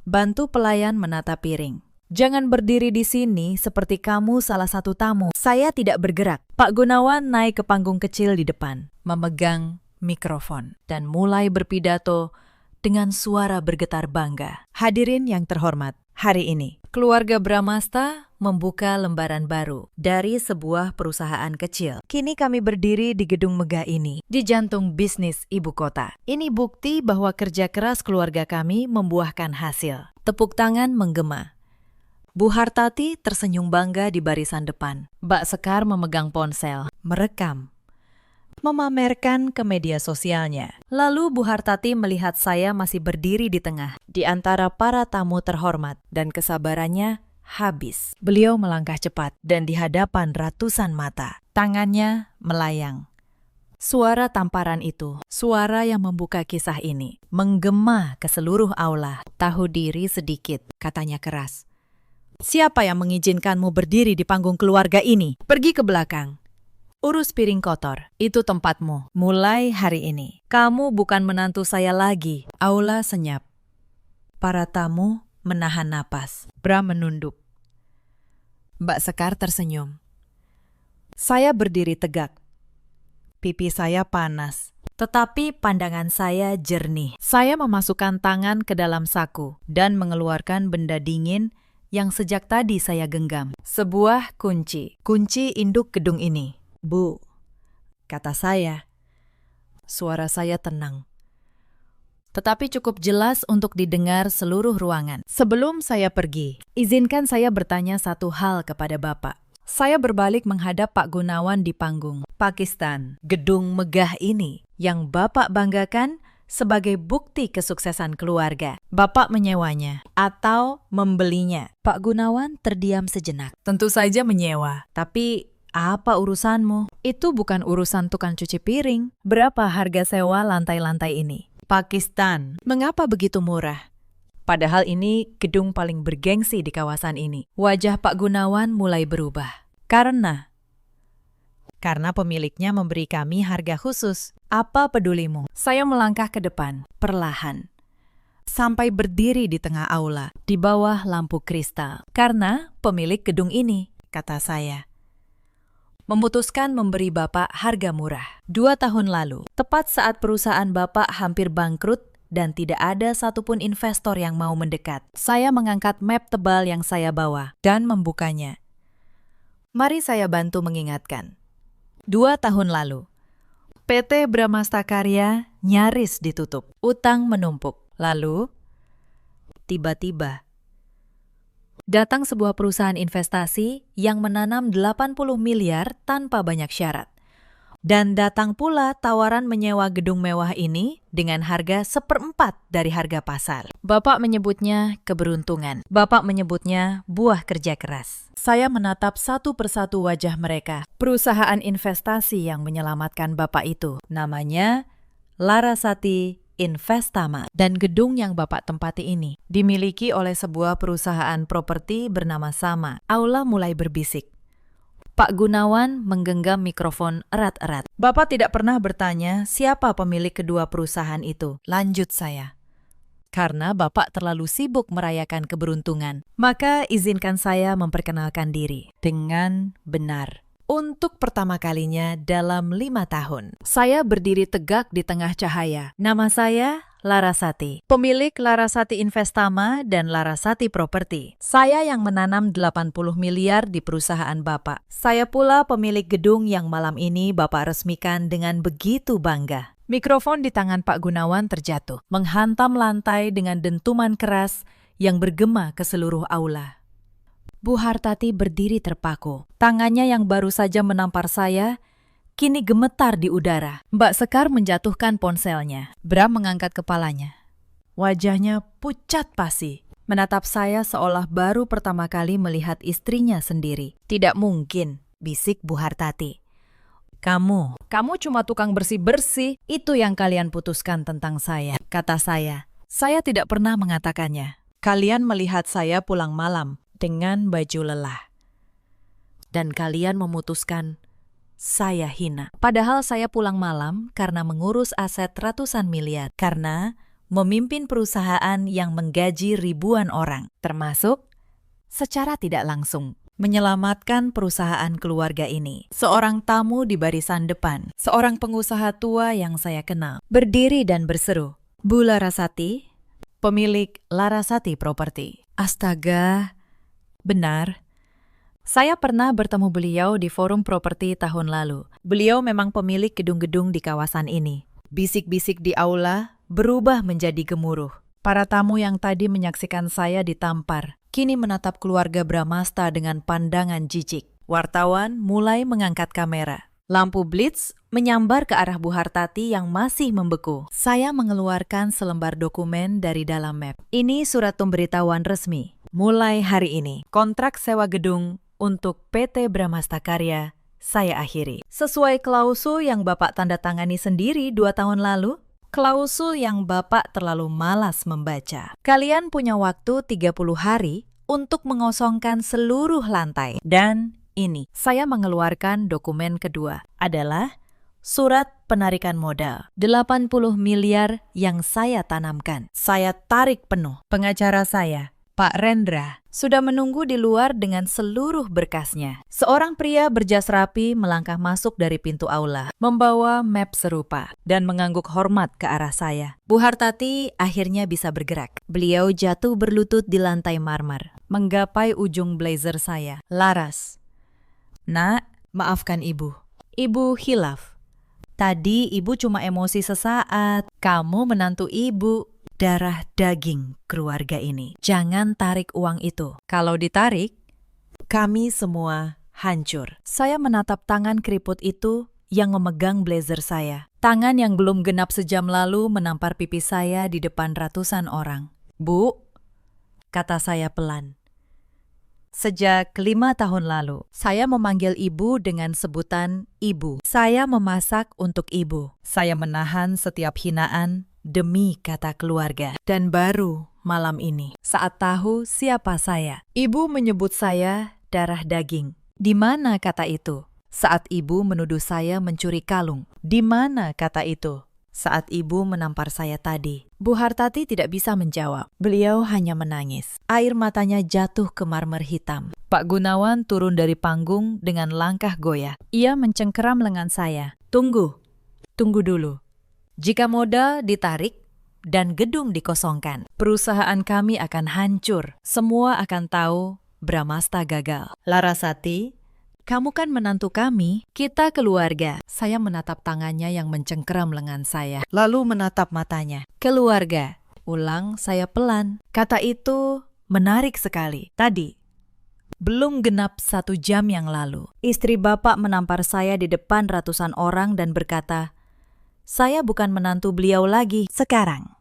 Bantu pelayan menata piring. Jangan berdiri di sini seperti kamu salah satu tamu. Saya tidak bergerak. Pak Gunawan naik ke panggung kecil di depan, memegang mikrofon, dan mulai berpidato dengan suara bergetar bangga. Hadirin yang terhormat, hari ini, keluarga Bramasta membuka lembaran baru dari sebuah perusahaan kecil. Kini kami berdiri di gedung megah ini, di jantung bisnis ibu kota. Ini bukti bahwa kerja keras keluarga kami membuahkan hasil. Tepuk tangan menggema. Bu Hartati tersenyum bangga di barisan depan. Mbak Sekar memegang ponsel, merekam, memamerkan ke media sosialnya. Lalu Bu Hartati melihat saya masih berdiri di tengah, di antara para tamu terhormat, dan kesabarannya habis. Beliau melangkah cepat dan di hadapan ratusan mata. Tangannya melayang. Suara tamparan itu, suara yang membuka kisah ini, menggema ke seluruh aula. Tahu diri sedikit, katanya keras. Siapa yang mengizinkanmu berdiri di panggung keluarga ini? Pergi ke belakang. Urus piring kotor, itu tempatmu. Mulai hari ini, kamu bukan menantu saya lagi. Aula senyap. Para tamu menahan napas. Bram menunduk. Mbak Sekar tersenyum. Saya berdiri tegak. Pipi saya panas, tetapi pandangan saya jernih. Saya memasukkan tangan ke dalam saku dan mengeluarkan benda dingin yang sejak tadi saya genggam. Sebuah kunci induk gedung ini. Bu, kata saya. Suara saya tenang, tetapi cukup jelas untuk didengar seluruh ruangan. Sebelum saya pergi, izinkan saya bertanya satu hal kepada Bapak. Saya berbalik menghadap Pak Gunawan di panggung. Pakistan, gedung megah ini yang Bapak banggakan sebagai bukti kesuksesan keluarga. Bapak menyewanya atau membelinya? Pak Gunawan terdiam sejenak. Tentu saja menyewa, tapi apa urusanmu? Itu bukan urusan tukang cuci piring. Berapa harga sewa lantai-lantai ini? Pakistan, mengapa begitu murah? Padahal ini gedung paling bergengsi di kawasan ini. Wajah Pak Gunawan mulai berubah. Karena pemiliknya memberi kami harga khusus. Apa pedulimu? Saya melangkah ke depan, perlahan. Sampai berdiri di tengah aula, di bawah lampu kristal. Karena pemilik gedung ini, kata saya, memutuskan memberi Bapak harga murah. 2 tahun lalu, tepat saat perusahaan Bapak hampir bangkrut dan tidak ada satupun investor yang mau mendekat, saya mengangkat map tebal yang saya bawa dan membukanya. Mari saya bantu mengingatkan. 2 tahun lalu, PT Bramasta Karya nyaris ditutup, utang menumpuk. Lalu, tiba-tiba, datang sebuah perusahaan investasi yang menanam 80 miliar tanpa banyak syarat. Dan datang pula tawaran menyewa gedung mewah ini dengan harga 1/4 dari harga pasar. Bapak menyebutnya keberuntungan. Bapak menyebutnya buah kerja keras. Saya menatap satu persatu wajah mereka. Perusahaan investasi yang menyelamatkan Bapak itu, namanya Larasati Investama. Dan gedung yang Bapak tempati ini dimiliki oleh sebuah perusahaan properti bernama sama. Aula mulai berbisik. Pak Gunawan menggenggam mikrofon erat-erat. Bapak tidak pernah bertanya siapa pemilik kedua perusahaan itu. Lanjut saya. Karena Bapak terlalu sibuk merayakan keberuntungan, maka izinkan saya memperkenalkan diri dengan benar. Untuk pertama kalinya dalam 5 tahun, saya berdiri tegak di tengah cahaya. Nama saya Larasati, pemilik Larasati Investama dan Larasati Properti. Saya yang menanam 80 miliar di perusahaan Bapak. Saya pula pemilik gedung yang malam ini Bapak resmikan dengan begitu bangga. Mikrofon di tangan Pak Gunawan terjatuh, menghantam lantai dengan dentuman keras yang bergema ke seluruh aula. Bu Hartati berdiri terpaku. Tangannya yang baru saja menampar saya, kini gemetar di udara. Mbak Sekar menjatuhkan ponselnya. Bram mengangkat kepalanya. Wajahnya pucat pasi, menatap saya seolah baru pertama kali melihat istrinya sendiri. Tidak mungkin, bisik Bu Hartati. Kamu cuma tukang bersih-bersih. Itu yang kalian putuskan tentang saya, kata saya. Saya tidak pernah mengatakannya. Kalian melihat saya pulang malam dengan baju lelah. Dan kalian memutuskan saya hina. Padahal saya pulang malam karena mengurus aset ratusan miliar. Karena memimpin perusahaan yang menggaji ribuan orang. Termasuk secara tidak langsung menyelamatkan perusahaan keluarga ini. Seorang tamu di barisan depan, seorang pengusaha tua yang saya kenal, berdiri dan berseru, Bu Larasati, pemilik Larasati Properti. Astaga, benar. Saya pernah bertemu beliau di forum properti tahun lalu. Beliau memang pemilik gedung-gedung di kawasan ini. Bisik-bisik di aula berubah menjadi gemuruh. Para tamu yang tadi menyaksikan saya ditampar, kini menatap keluarga Bramasta dengan pandangan jijik. Wartawan mulai mengangkat kamera. Lampu blitz menyambar ke arah Bu Hartati yang masih membeku. Saya mengeluarkan selembar dokumen dari dalam map. Ini surat pemberitahuan resmi. Mulai hari ini, kontrak sewa gedung untuk PT Bramasta Karya saya akhiri. Sesuai klausul yang Bapak tanda tangani sendiri 2 tahun lalu, klausul yang Bapak terlalu malas membaca. Kalian punya waktu 30 hari untuk mengosongkan seluruh lantai. Dan ini, saya mengeluarkan dokumen kedua adalah surat penarikan modal. 80 miliar yang saya tanamkan. Saya tarik penuh. Pengacara saya, Pak Rendra, sudah menunggu di luar dengan seluruh berkasnya. Seorang pria berjas rapi melangkah masuk dari pintu aula, membawa map serupa, dan mengangguk hormat ke arah saya. Bu Hartati akhirnya bisa bergerak. Beliau jatuh berlutut di lantai marmer, menggapai ujung blazer saya. Laras. Nak, maafkan ibu. Ibu hilaf. Tadi ibu cuma emosi sesaat. Kamu menantu ibu. Darah daging keluarga ini. Jangan tarik uang itu. Kalau ditarik, kami semua hancur. Saya menatap tangan keriput itu yang memegang blazer saya. Tangan yang belum genap sejam lalu menampar pipi saya di depan ratusan orang. Bu, kata saya pelan. Sejak 5 tahun lalu, saya memanggil ibu dengan sebutan ibu. Saya memasak untuk ibu. Saya menahan setiap hinaan demi kata keluarga. Dan baru malam ini, saat tahu siapa saya, ibu menyebut saya darah daging. Di mana kata itu? Saat ibu menuduh saya mencuri kalung. Di mana kata itu? Saat ibu menampar saya tadi. Bu Hartati tidak bisa menjawab. Beliau hanya menangis. Air matanya jatuh ke marmer hitam. Pak Gunawan turun dari panggung dengan langkah goyah. Ia mencengkeram lengan saya. Tunggu dulu. Jika modal ditarik dan gedung dikosongkan, perusahaan kami akan hancur. Semua akan tahu Bramasta gagal. Larasati, kamu kan menantu kami, kita keluarga. Saya menatap tangannya yang mencengkeram lengan saya, lalu menatap matanya. Keluarga, ulang saya pelan. Kata itu menarik sekali. Tadi, belum genap 1 jam yang lalu, istri Bapak menampar saya di depan ratusan orang dan berkata, saya bukan menantu beliau lagi sekarang.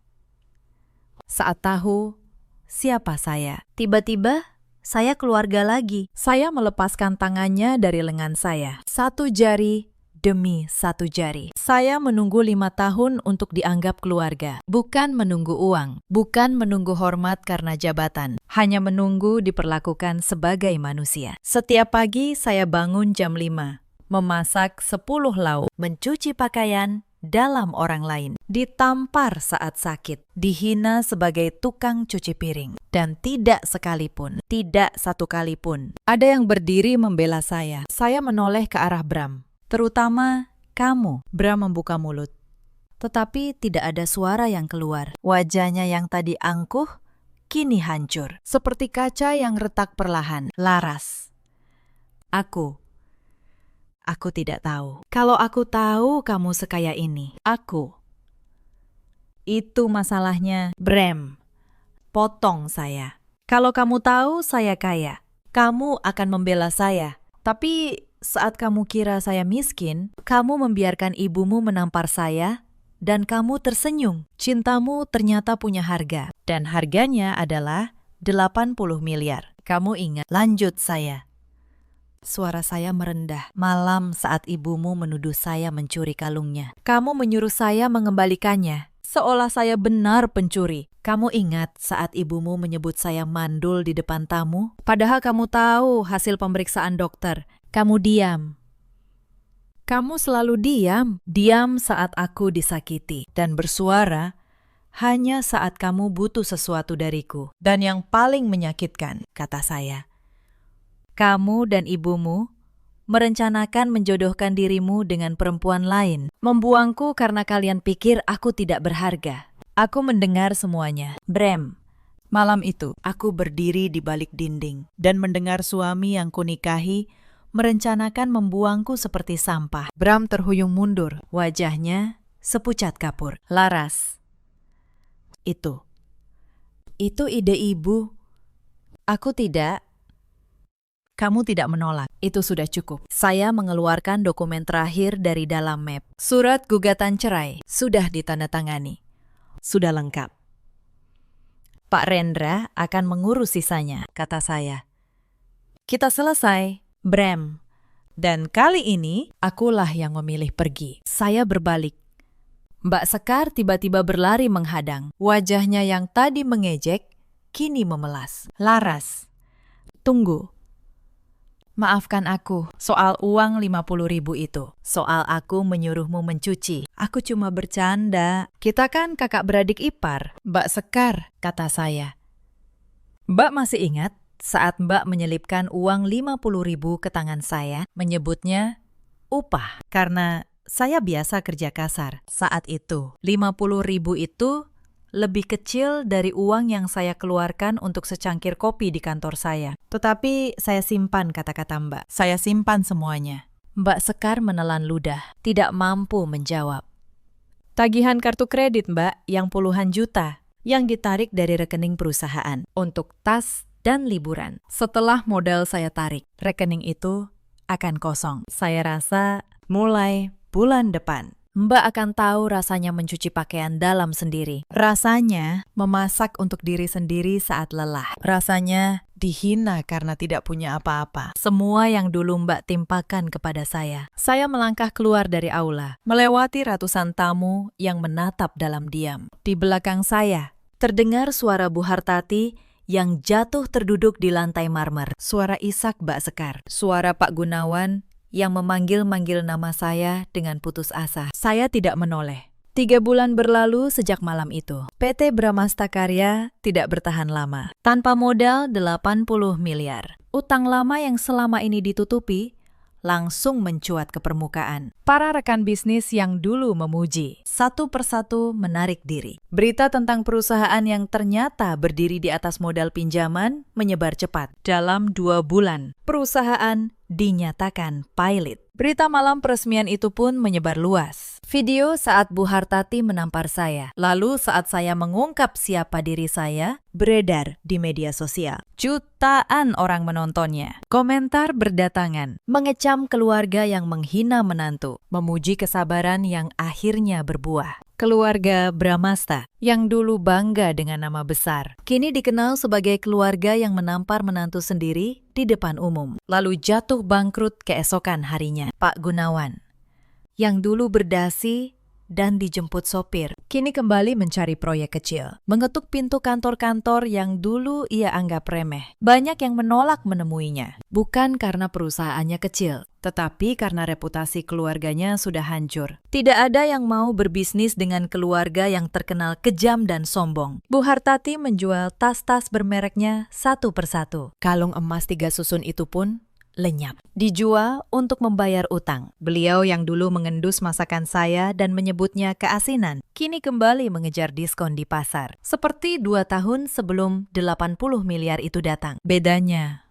Saat tahu siapa saya, tiba-tiba saya keluarga lagi. Saya melepaskan tangannya dari lengan saya. 1 jari demi 1 jari. Saya menunggu 5 tahun untuk dianggap keluarga. Bukan menunggu uang. Bukan menunggu hormat karena jabatan. Hanya menunggu diperlakukan sebagai manusia. Setiap pagi saya bangun jam 5. Memasak 10 lauk. Mencuci pakaian dalam orang lain, ditampar saat sakit, dihina sebagai tukang cuci piring, dan tidak sekalipun, tidak satu kali pun, ada yang berdiri membela saya. Saya menoleh ke arah Bram, terutama kamu. Bram membuka mulut, tetapi tidak ada suara yang keluar. Wajahnya yang tadi angkuh, kini hancur, seperti kaca yang retak perlahan. Laras, Aku tidak tahu. Kalau aku tahu kamu sekaya ini, itu masalahnya. Bram, potong saya. Kalau kamu tahu saya kaya, kamu akan membela saya. Tapi saat kamu kira saya miskin, kamu membiarkan ibumu menampar saya, dan kamu tersenyum. Cintamu ternyata punya harga, dan harganya adalah 80 miliar. Kamu ingat, lanjut saya. Suara saya merendah. Malam saat ibumu menuduh saya mencuri kalungnya. Kamu menyuruh saya mengembalikannya, seolah saya benar pencuri. Kamu ingat saat ibumu menyebut saya mandul di depan tamu? Padahal kamu tahu hasil pemeriksaan dokter. Kamu diam. Kamu selalu diam. Diam saat aku disakiti. Dan bersuara hanya saat kamu butuh sesuatu dariku. Dan yang paling menyakitkan, kata saya, kamu dan ibumu merencanakan menjodohkan dirimu dengan perempuan lain, membuangku karena kalian pikir aku tidak berharga. Aku mendengar semuanya. Bram, Malam itu, aku berdiri di balik dinding dan mendengar suami yang kunikahi merencanakan membuangku seperti sampah. Bram terhuyung mundur, wajahnya sepucat kapur. Laras. Itu ide ibu. Aku tidak. Kamu tidak menolak. Itu sudah cukup. Saya mengeluarkan dokumen terakhir dari dalam map. Surat gugatan cerai sudah ditandatangani. Sudah lengkap. Pak Rendra akan mengurus sisanya, kata saya. Kita selesai, Bram. Dan kali ini, akulah yang memilih pergi. Saya berbalik. Mbak Sekar tiba-tiba berlari menghadang. Wajahnya yang tadi mengejek, kini memelas. Laras, tunggu. Maafkan aku soal uang 50.000 itu. Soal aku menyuruhmu mencuci. Aku cuma bercanda. Kita kan kakak beradik ipar. Mbak Sekar, kata saya. Mbak masih ingat saat Mbak menyelipkan uang 50.000 ke tangan saya, menyebutnya upah. Karena saya biasa kerja kasar. Saat itu, 50.000 itu lebih kecil dari uang yang saya keluarkan untuk secangkir kopi di kantor saya. Tetapi saya simpan kata-kata Mbak. Saya simpan semuanya. Mbak Sekar menelan ludah, tidak mampu menjawab. Tagihan kartu kredit Mbak yang puluhan juta yang ditarik dari rekening perusahaan untuk tas dan liburan. Setelah modal saya tarik, rekening itu akan kosong. Saya rasa mulai bulan depan Mbak akan tahu rasanya mencuci pakaian dalam sendiri. Rasanya memasak untuk diri sendiri saat lelah. Rasanya dihina karena tidak punya apa-apa. Semua yang dulu Mbak timpakan kepada saya. Saya melangkah keluar dari aula, melewati ratusan tamu yang menatap dalam diam. Di belakang saya, terdengar suara Bu Hartati yang jatuh terduduk di lantai marmer. Suara Ishak Mbak Sekar. Suara Pak Gunawan yang memanggil-manggil nama saya dengan putus asa. Saya tidak menoleh. 3 bulan berlalu sejak malam itu. PT Bramasta Karya tidak bertahan lama. Tanpa modal 80 miliar. Utang lama yang selama ini ditutupi langsung mencuat ke permukaan. Para rekan bisnis yang dulu memuji, satu persatu menarik diri. Berita tentang perusahaan yang ternyata berdiri di atas modal pinjaman menyebar cepat. Dalam 2 bulan, perusahaan dinyatakan pilot. Berita malam peresmian itu pun menyebar luas. Video saat Bu Hartati menampar saya. Lalu saat saya mengungkap siapa diri saya, beredar di media sosial. Jutaan orang menontonnya. Komentar berdatangan. Mengecam keluarga yang menghina menantu. Memuji kesabaran yang akhirnya berbuah. Keluarga Bramasta yang dulu bangga dengan nama besar, kini dikenal sebagai keluarga yang menampar menantu sendiri di depan umum, lalu jatuh bangkrut keesokan harinya. Pak Gunawan, yang dulu berdasi dan dijemput sopir, kini kembali mencari proyek kecil, mengetuk pintu kantor-kantor yang dulu ia anggap remeh. Banyak yang menolak menemuinya, bukan karena perusahaannya kecil, tetapi karena reputasi keluarganya sudah hancur. Tidak ada yang mau berbisnis dengan keluarga yang terkenal kejam dan sombong. Bu Hartati menjual tas-tas bermereknya satu persatu. Kalung emas 3 susun itu pun lenyap. Dijual untuk membayar utang. Beliau yang dulu mengendus masakan saya dan menyebutnya keasinan, kini kembali mengejar diskon di pasar. Seperti 2 tahun sebelum 80 miliar itu datang. Bedanya,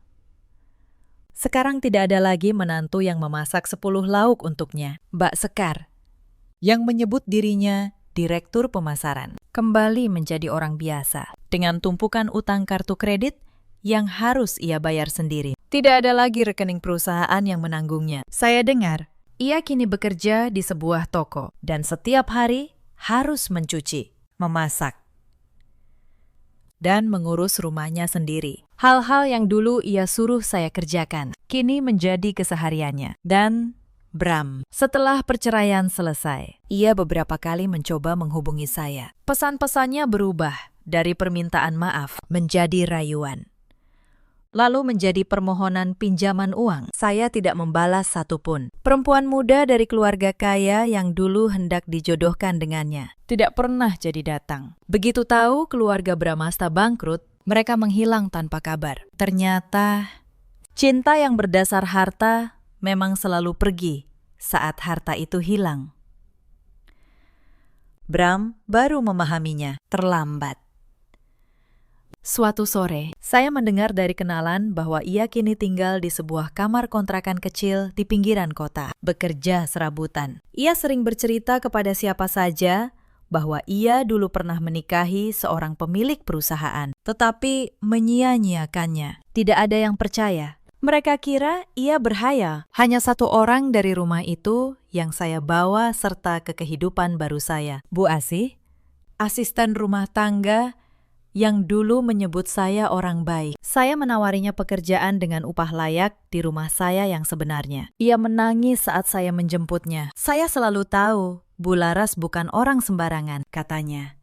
sekarang tidak ada lagi menantu yang memasak 10 lauk untuknya. Mbak Sekar, yang menyebut dirinya direktur pemasaran, kembali menjadi orang biasa, dengan tumpukan utang kartu kredit yang harus ia bayar sendiri. Tidak ada lagi rekening perusahaan yang menanggungnya. Saya dengar, ia kini bekerja di sebuah toko dan setiap hari harus mencuci, memasak, dan mengurus rumahnya sendiri. Hal-hal yang dulu ia suruh saya kerjakan, kini menjadi kesehariannya. Dan Bram, setelah perceraian selesai, ia beberapa kali mencoba menghubungi saya. Pesan-pesannya berubah dari permintaan maaf menjadi rayuan, lalu menjadi permohonan pinjaman uang. Saya tidak membalas satupun. Perempuan muda dari keluarga kaya yang dulu hendak dijodohkan dengannya tidak pernah jadi datang. Begitu tahu keluarga Bramasta bangkrut, mereka menghilang tanpa kabar. Ternyata cinta yang berdasar harta memang selalu pergi saat harta itu hilang. Bram baru memahaminya terlambat. Suatu sore, saya mendengar dari kenalan bahwa ia kini tinggal di sebuah kamar kontrakan kecil di pinggiran kota, bekerja serabutan. Ia sering bercerita kepada siapa saja bahwa ia dulu pernah menikahi seorang pemilik perusahaan, tetapi menyia-nyiakannya. Tidak ada yang percaya. Mereka kira ia berhayal. Hanya satu orang dari rumah itu yang saya bawa serta ke kehidupan baru saya. Bu Asih, asisten rumah tangga yang dulu menyebut saya orang baik. Saya menawarinya pekerjaan dengan upah layak di rumah saya yang sebenarnya. Ia menangis saat saya menjemputnya. Saya selalu tahu Bu Laras bukan orang sembarangan, katanya.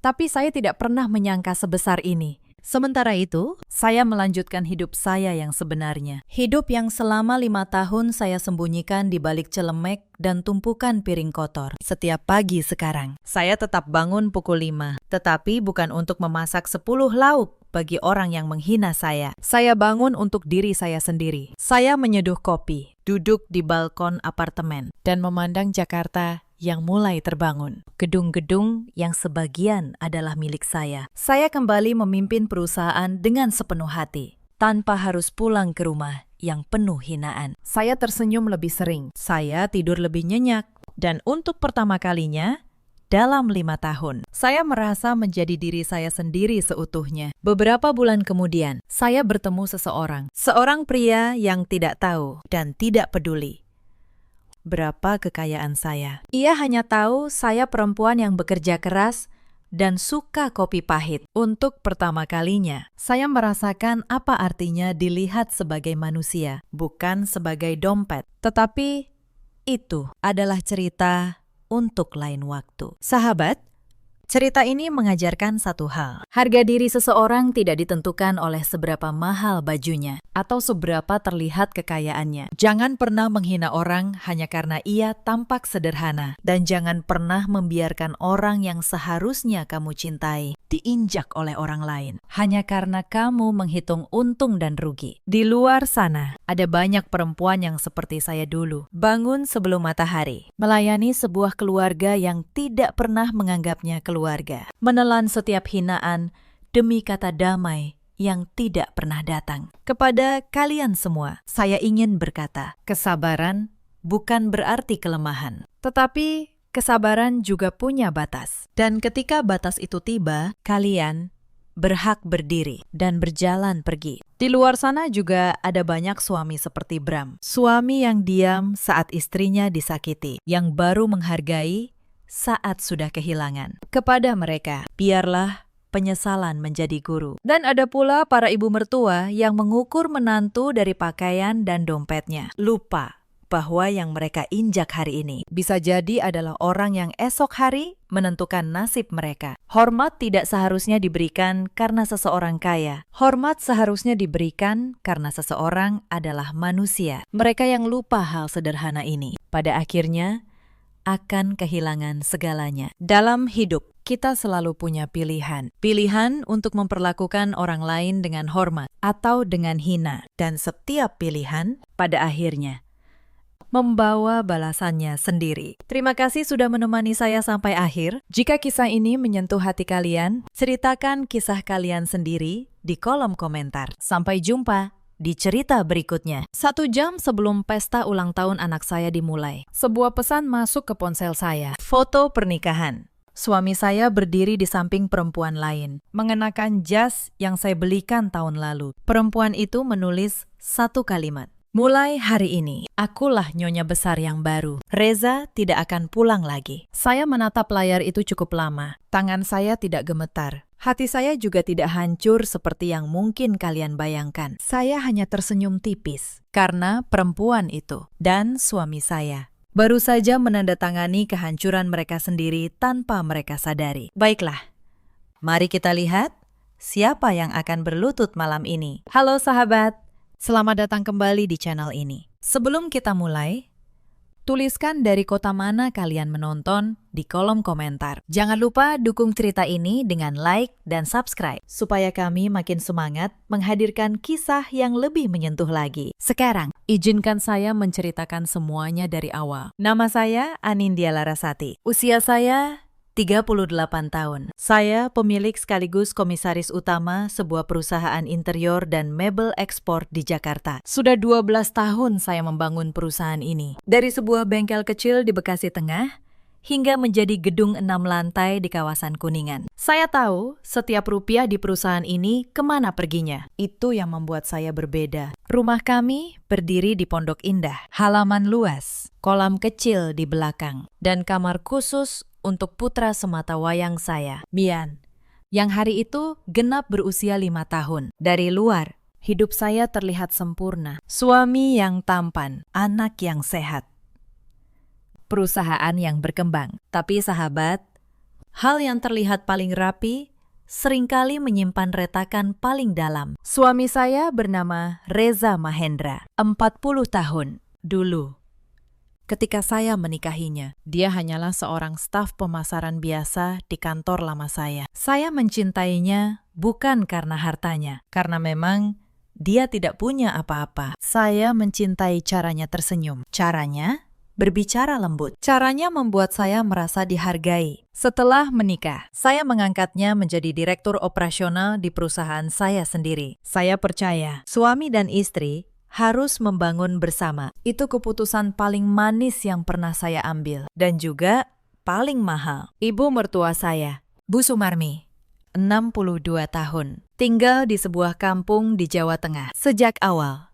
Tapi saya tidak pernah menyangka sebesar ini. Sementara itu, saya melanjutkan hidup saya yang sebenarnya. Hidup yang selama 5 tahun saya sembunyikan di balik celemek dan tumpukan piring kotor. Setiap pagi sekarang, saya tetap bangun pukul 5. Tetapi bukan untuk memasak 10 lauk bagi orang yang menghina saya. Saya bangun untuk diri saya sendiri. Saya menyeduh kopi, duduk di balkon apartemen, dan memandang Jakarta yang mulai terbangun. Gedung-gedung yang sebagian adalah milik saya. Saya kembali memimpin perusahaan dengan sepenuh hati, tanpa harus pulang ke rumah yang penuh hinaan. Saya tersenyum lebih sering, saya tidur lebih nyenyak, dan untuk pertama kalinya, dalam 5 tahun, saya merasa menjadi diri saya sendiri seutuhnya. Beberapa bulan kemudian, saya bertemu seorang pria yang tidak tahu dan tidak peduli berapa kekayaan saya. Ia hanya tahu saya perempuan yang bekerja keras dan suka kopi pahit. Untuk pertama kalinya, saya merasakan apa artinya dilihat sebagai manusia, bukan sebagai dompet. Tetapi itu adalah cerita untuk lain waktu. Sahabat, cerita ini mengajarkan satu hal. Harga diri seseorang tidak ditentukan oleh seberapa mahal bajunya atau seberapa terlihat kekayaannya. Jangan pernah menghina orang hanya karena ia tampak sederhana. Dan jangan pernah membiarkan orang yang seharusnya kamu cintai diinjak oleh orang lain hanya karena kamu menghitung untung dan rugi. Di luar sana, ada banyak perempuan yang seperti saya dulu. Bangun sebelum matahari, melayani sebuah keluarga yang tidak pernah menganggapnya keluarga. Menelan setiap hinaan demi kata damai yang tidak pernah datang. Kepada kalian semua, saya ingin berkata, kesabaran bukan berarti kelemahan. Tetapi kesabaran juga punya batas. Dan ketika batas itu tiba, kalian berhak berdiri dan berjalan pergi. Di luar sana juga ada banyak suami seperti Bram. Suami yang diam saat istrinya disakiti, yang baru menghargai saat sudah kehilangan. Kepada mereka, biarlah penyesalan menjadi guru. Dan ada pula para ibu mertua yang mengukur menantu dari pakaian dan dompetnya. Lupa bahwa yang mereka injak hari ini bisa jadi adalah orang yang esok hari menentukan nasib mereka. Hormat tidak seharusnya diberikan karena seseorang kaya. Hormat seharusnya diberikan karena seseorang adalah manusia. Mereka yang lupa hal sederhana ini, pada akhirnya akan kehilangan segalanya. Dalam hidup, kita selalu punya pilihan. Pilihan untuk memperlakukan orang lain dengan hormat atau dengan hina. Dan setiap pilihan, pada akhirnya, membawa balasannya sendiri. Terima kasih sudah menemani saya sampai akhir. Jika kisah ini menyentuh hati kalian, ceritakan kisah kalian sendiri di kolom komentar. Sampai jumpa di cerita berikutnya. 1 jam sebelum pesta ulang tahun anak saya dimulai, sebuah pesan masuk ke ponsel saya. Foto pernikahan. Suami saya berdiri di samping perempuan lain, mengenakan jas yang saya belikan tahun lalu. Perempuan itu menulis satu kalimat. Mulai hari ini, akulah nyonya besar yang baru. Reza tidak akan pulang lagi. Saya menatap layar itu cukup lama. Tangan saya tidak gemetar. Hati saya juga tidak hancur seperti yang mungkin kalian bayangkan. Saya hanya tersenyum tipis karena perempuan itu dan suami saya baru saja menandatangani kehancuran mereka sendiri tanpa mereka sadari. Baiklah, mari kita lihat siapa yang akan berlutut malam ini. Halo sahabat, selamat datang kembali di channel ini. Sebelum kita mulai, tuliskan dari kota mana kalian menonton di kolom komentar. Jangan lupa dukung cerita ini dengan like dan subscribe, supaya kami makin semangat menghadirkan kisah yang lebih menyentuh lagi. Sekarang, izinkan saya menceritakan semuanya dari awal. Nama saya Anindya Larasati. Usia saya 38 tahun. Saya pemilik sekaligus komisaris utama sebuah perusahaan interior dan mebel ekspor di Jakarta. Sudah 12 tahun saya membangun perusahaan ini. Dari sebuah bengkel kecil di Bekasi Tengah, hingga menjadi gedung 6 lantai di kawasan Kuningan. Saya tahu setiap rupiah di perusahaan ini kemana perginya. Itu yang membuat saya berbeda. Rumah kami berdiri di Pondok Indah. Halaman luas, kolam kecil di belakang, dan kamar khusus untuk putra sematawayang saya, Bian, yang hari itu genap berusia 5 tahun. Dari luar, hidup saya terlihat sempurna. Suami yang tampan, anak yang sehat, perusahaan yang berkembang. Tapi sahabat, hal yang terlihat paling rapi seringkali menyimpan retakan paling dalam. Suami saya bernama Reza Mahendra, 40 tahun dulu. Ketika saya menikahinya, dia hanyalah seorang staf pemasaran biasa di kantor lama saya. Saya mencintainya bukan karena hartanya, karena memang dia tidak punya apa-apa. Saya mencintai caranya tersenyum, caranya berbicara lembut. Caranya membuat saya merasa dihargai. Setelah menikah, saya mengangkatnya menjadi direktur operasional di perusahaan saya sendiri. Saya percaya suami dan istri harus membangun bersama. Itu keputusan paling manis yang pernah saya ambil. Dan juga paling mahal. Ibu mertua saya, Bu Sumarmi, 62 tahun. Tinggal di sebuah kampung di Jawa Tengah. Sejak awal,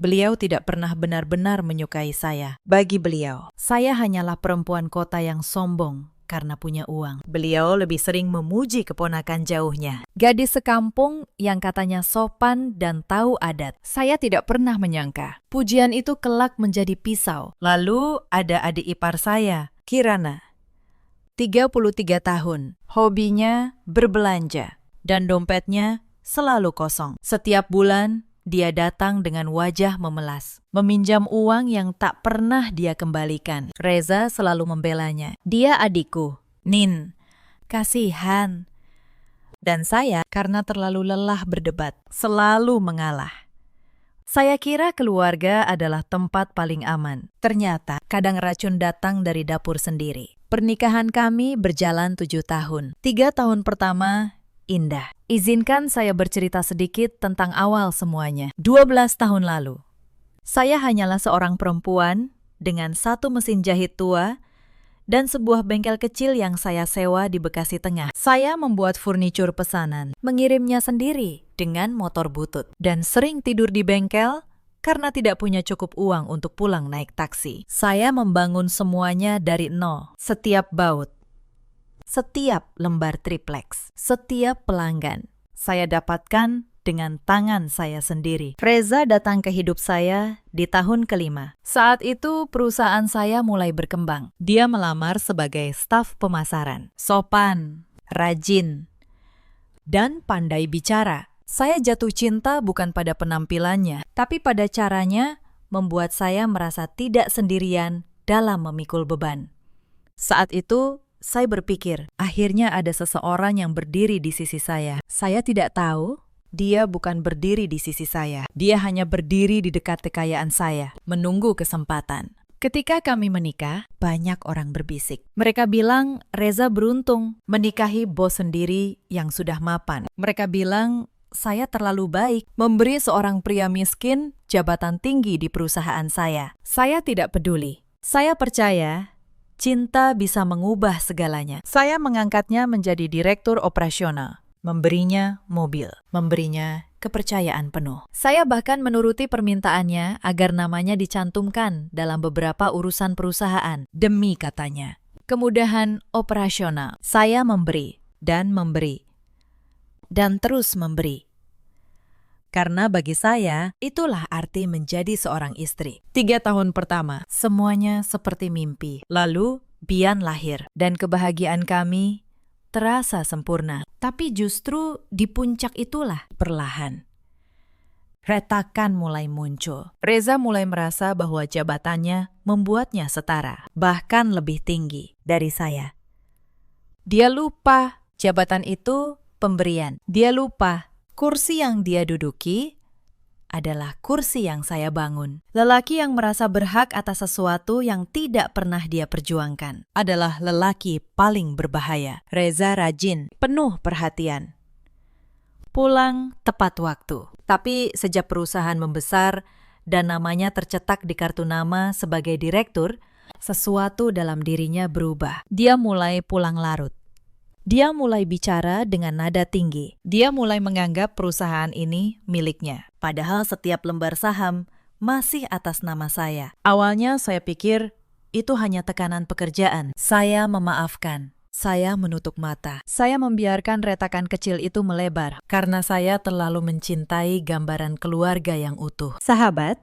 beliau tidak pernah benar-benar menyukai saya. Bagi beliau, saya hanyalah perempuan kota yang sombong karena punya uang. Beliau lebih sering memuji keponakan jauhnya, gadis sekampung yang katanya sopan dan tahu adat. Saya tidak pernah menyangka pujian itu kelak menjadi pisau. Lalu ada adik ipar saya, Kirana, 33 tahun. Hobinya berbelanja dan dompetnya selalu kosong. Setiap bulan, dia datang dengan wajah memelas, meminjam uang yang tak pernah dia kembalikan. Reza selalu membelanya. Dia adikku, Nin. Kasihan. Dan saya, karena terlalu lelah berdebat, selalu mengalah. Saya kira keluarga adalah tempat paling aman. Ternyata, kadang racun datang dari dapur sendiri. Pernikahan kami berjalan 7 tahun. 3 tahun pertama indah. Izinkan saya bercerita sedikit tentang awal semuanya. 12 tahun lalu, saya hanyalah seorang perempuan dengan satu mesin jahit tua dan sebuah bengkel kecil yang saya sewa di Bekasi Tengah. Saya membuat furnitur pesanan, mengirimnya sendiri dengan motor butut, dan sering tidur di bengkel karena tidak punya cukup uang untuk pulang naik taksi. Saya membangun semuanya dari nol. Setiap baut, setiap lembar triplex, setiap pelanggan, saya dapatkan dengan tangan saya sendiri. Reza datang ke hidup saya di tahun kelima. Saat itu perusahaan saya mulai berkembang. Dia melamar sebagai staf pemasaran. Sopan, rajin, dan pandai bicara. Saya jatuh cinta bukan pada penampilannya, tapi pada caranya membuat saya merasa tidak sendirian dalam memikul beban. Saat itu, saya berpikir, akhirnya ada seseorang yang berdiri di sisi saya. Saya tidak tahu, dia bukan berdiri di sisi saya. Dia hanya berdiri di dekat kekayaan saya, menunggu kesempatan. Ketika kami menikah, banyak orang berbisik. Mereka bilang Reza beruntung menikahi bos sendiri yang sudah mapan. Mereka bilang saya terlalu baik memberi seorang pria miskin jabatan tinggi di perusahaan saya. Saya tidak peduli. Saya percaya cinta bisa mengubah segalanya. Saya mengangkatnya menjadi direktur operasional, memberinya mobil, memberinya kepercayaan penuh. Saya bahkan menuruti permintaannya agar namanya dicantumkan dalam beberapa urusan perusahaan. Demi, katanya, kemudahan operasional. Saya memberi, dan terus memberi. Karena bagi saya, itulah arti menjadi seorang istri. 3 tahun pertama, semuanya seperti mimpi. Lalu, Bian lahir, dan kebahagiaan kami terasa sempurna. Tapi justru di puncak itulah perlahan retakan mulai muncul. Reza mulai merasa bahwa jabatannya membuatnya setara, bahkan lebih tinggi dari saya. Dia lupa jabatan itu pemberian. Dia lupa kursi yang dia duduki adalah kursi yang saya bangun. Lelaki yang merasa berhak atas sesuatu yang tidak pernah dia perjuangkan adalah lelaki paling berbahaya. Reza rajin, penuh perhatian. Pulang tepat waktu. Tapi sejak perusahaan membesar dan namanya tercetak di kartu nama sebagai direktur, sesuatu dalam dirinya berubah. Dia mulai pulang larut. Dia mulai bicara dengan nada tinggi. Dia mulai menganggap perusahaan ini miliknya. Padahal setiap lembar saham masih atas nama saya. Awalnya saya pikir itu hanya tekanan pekerjaan. Saya memaafkan. Saya menutup mata. Saya membiarkan retakan kecil itu melebar. Karena saya terlalu mencintai gambaran keluarga yang utuh. Sahabat,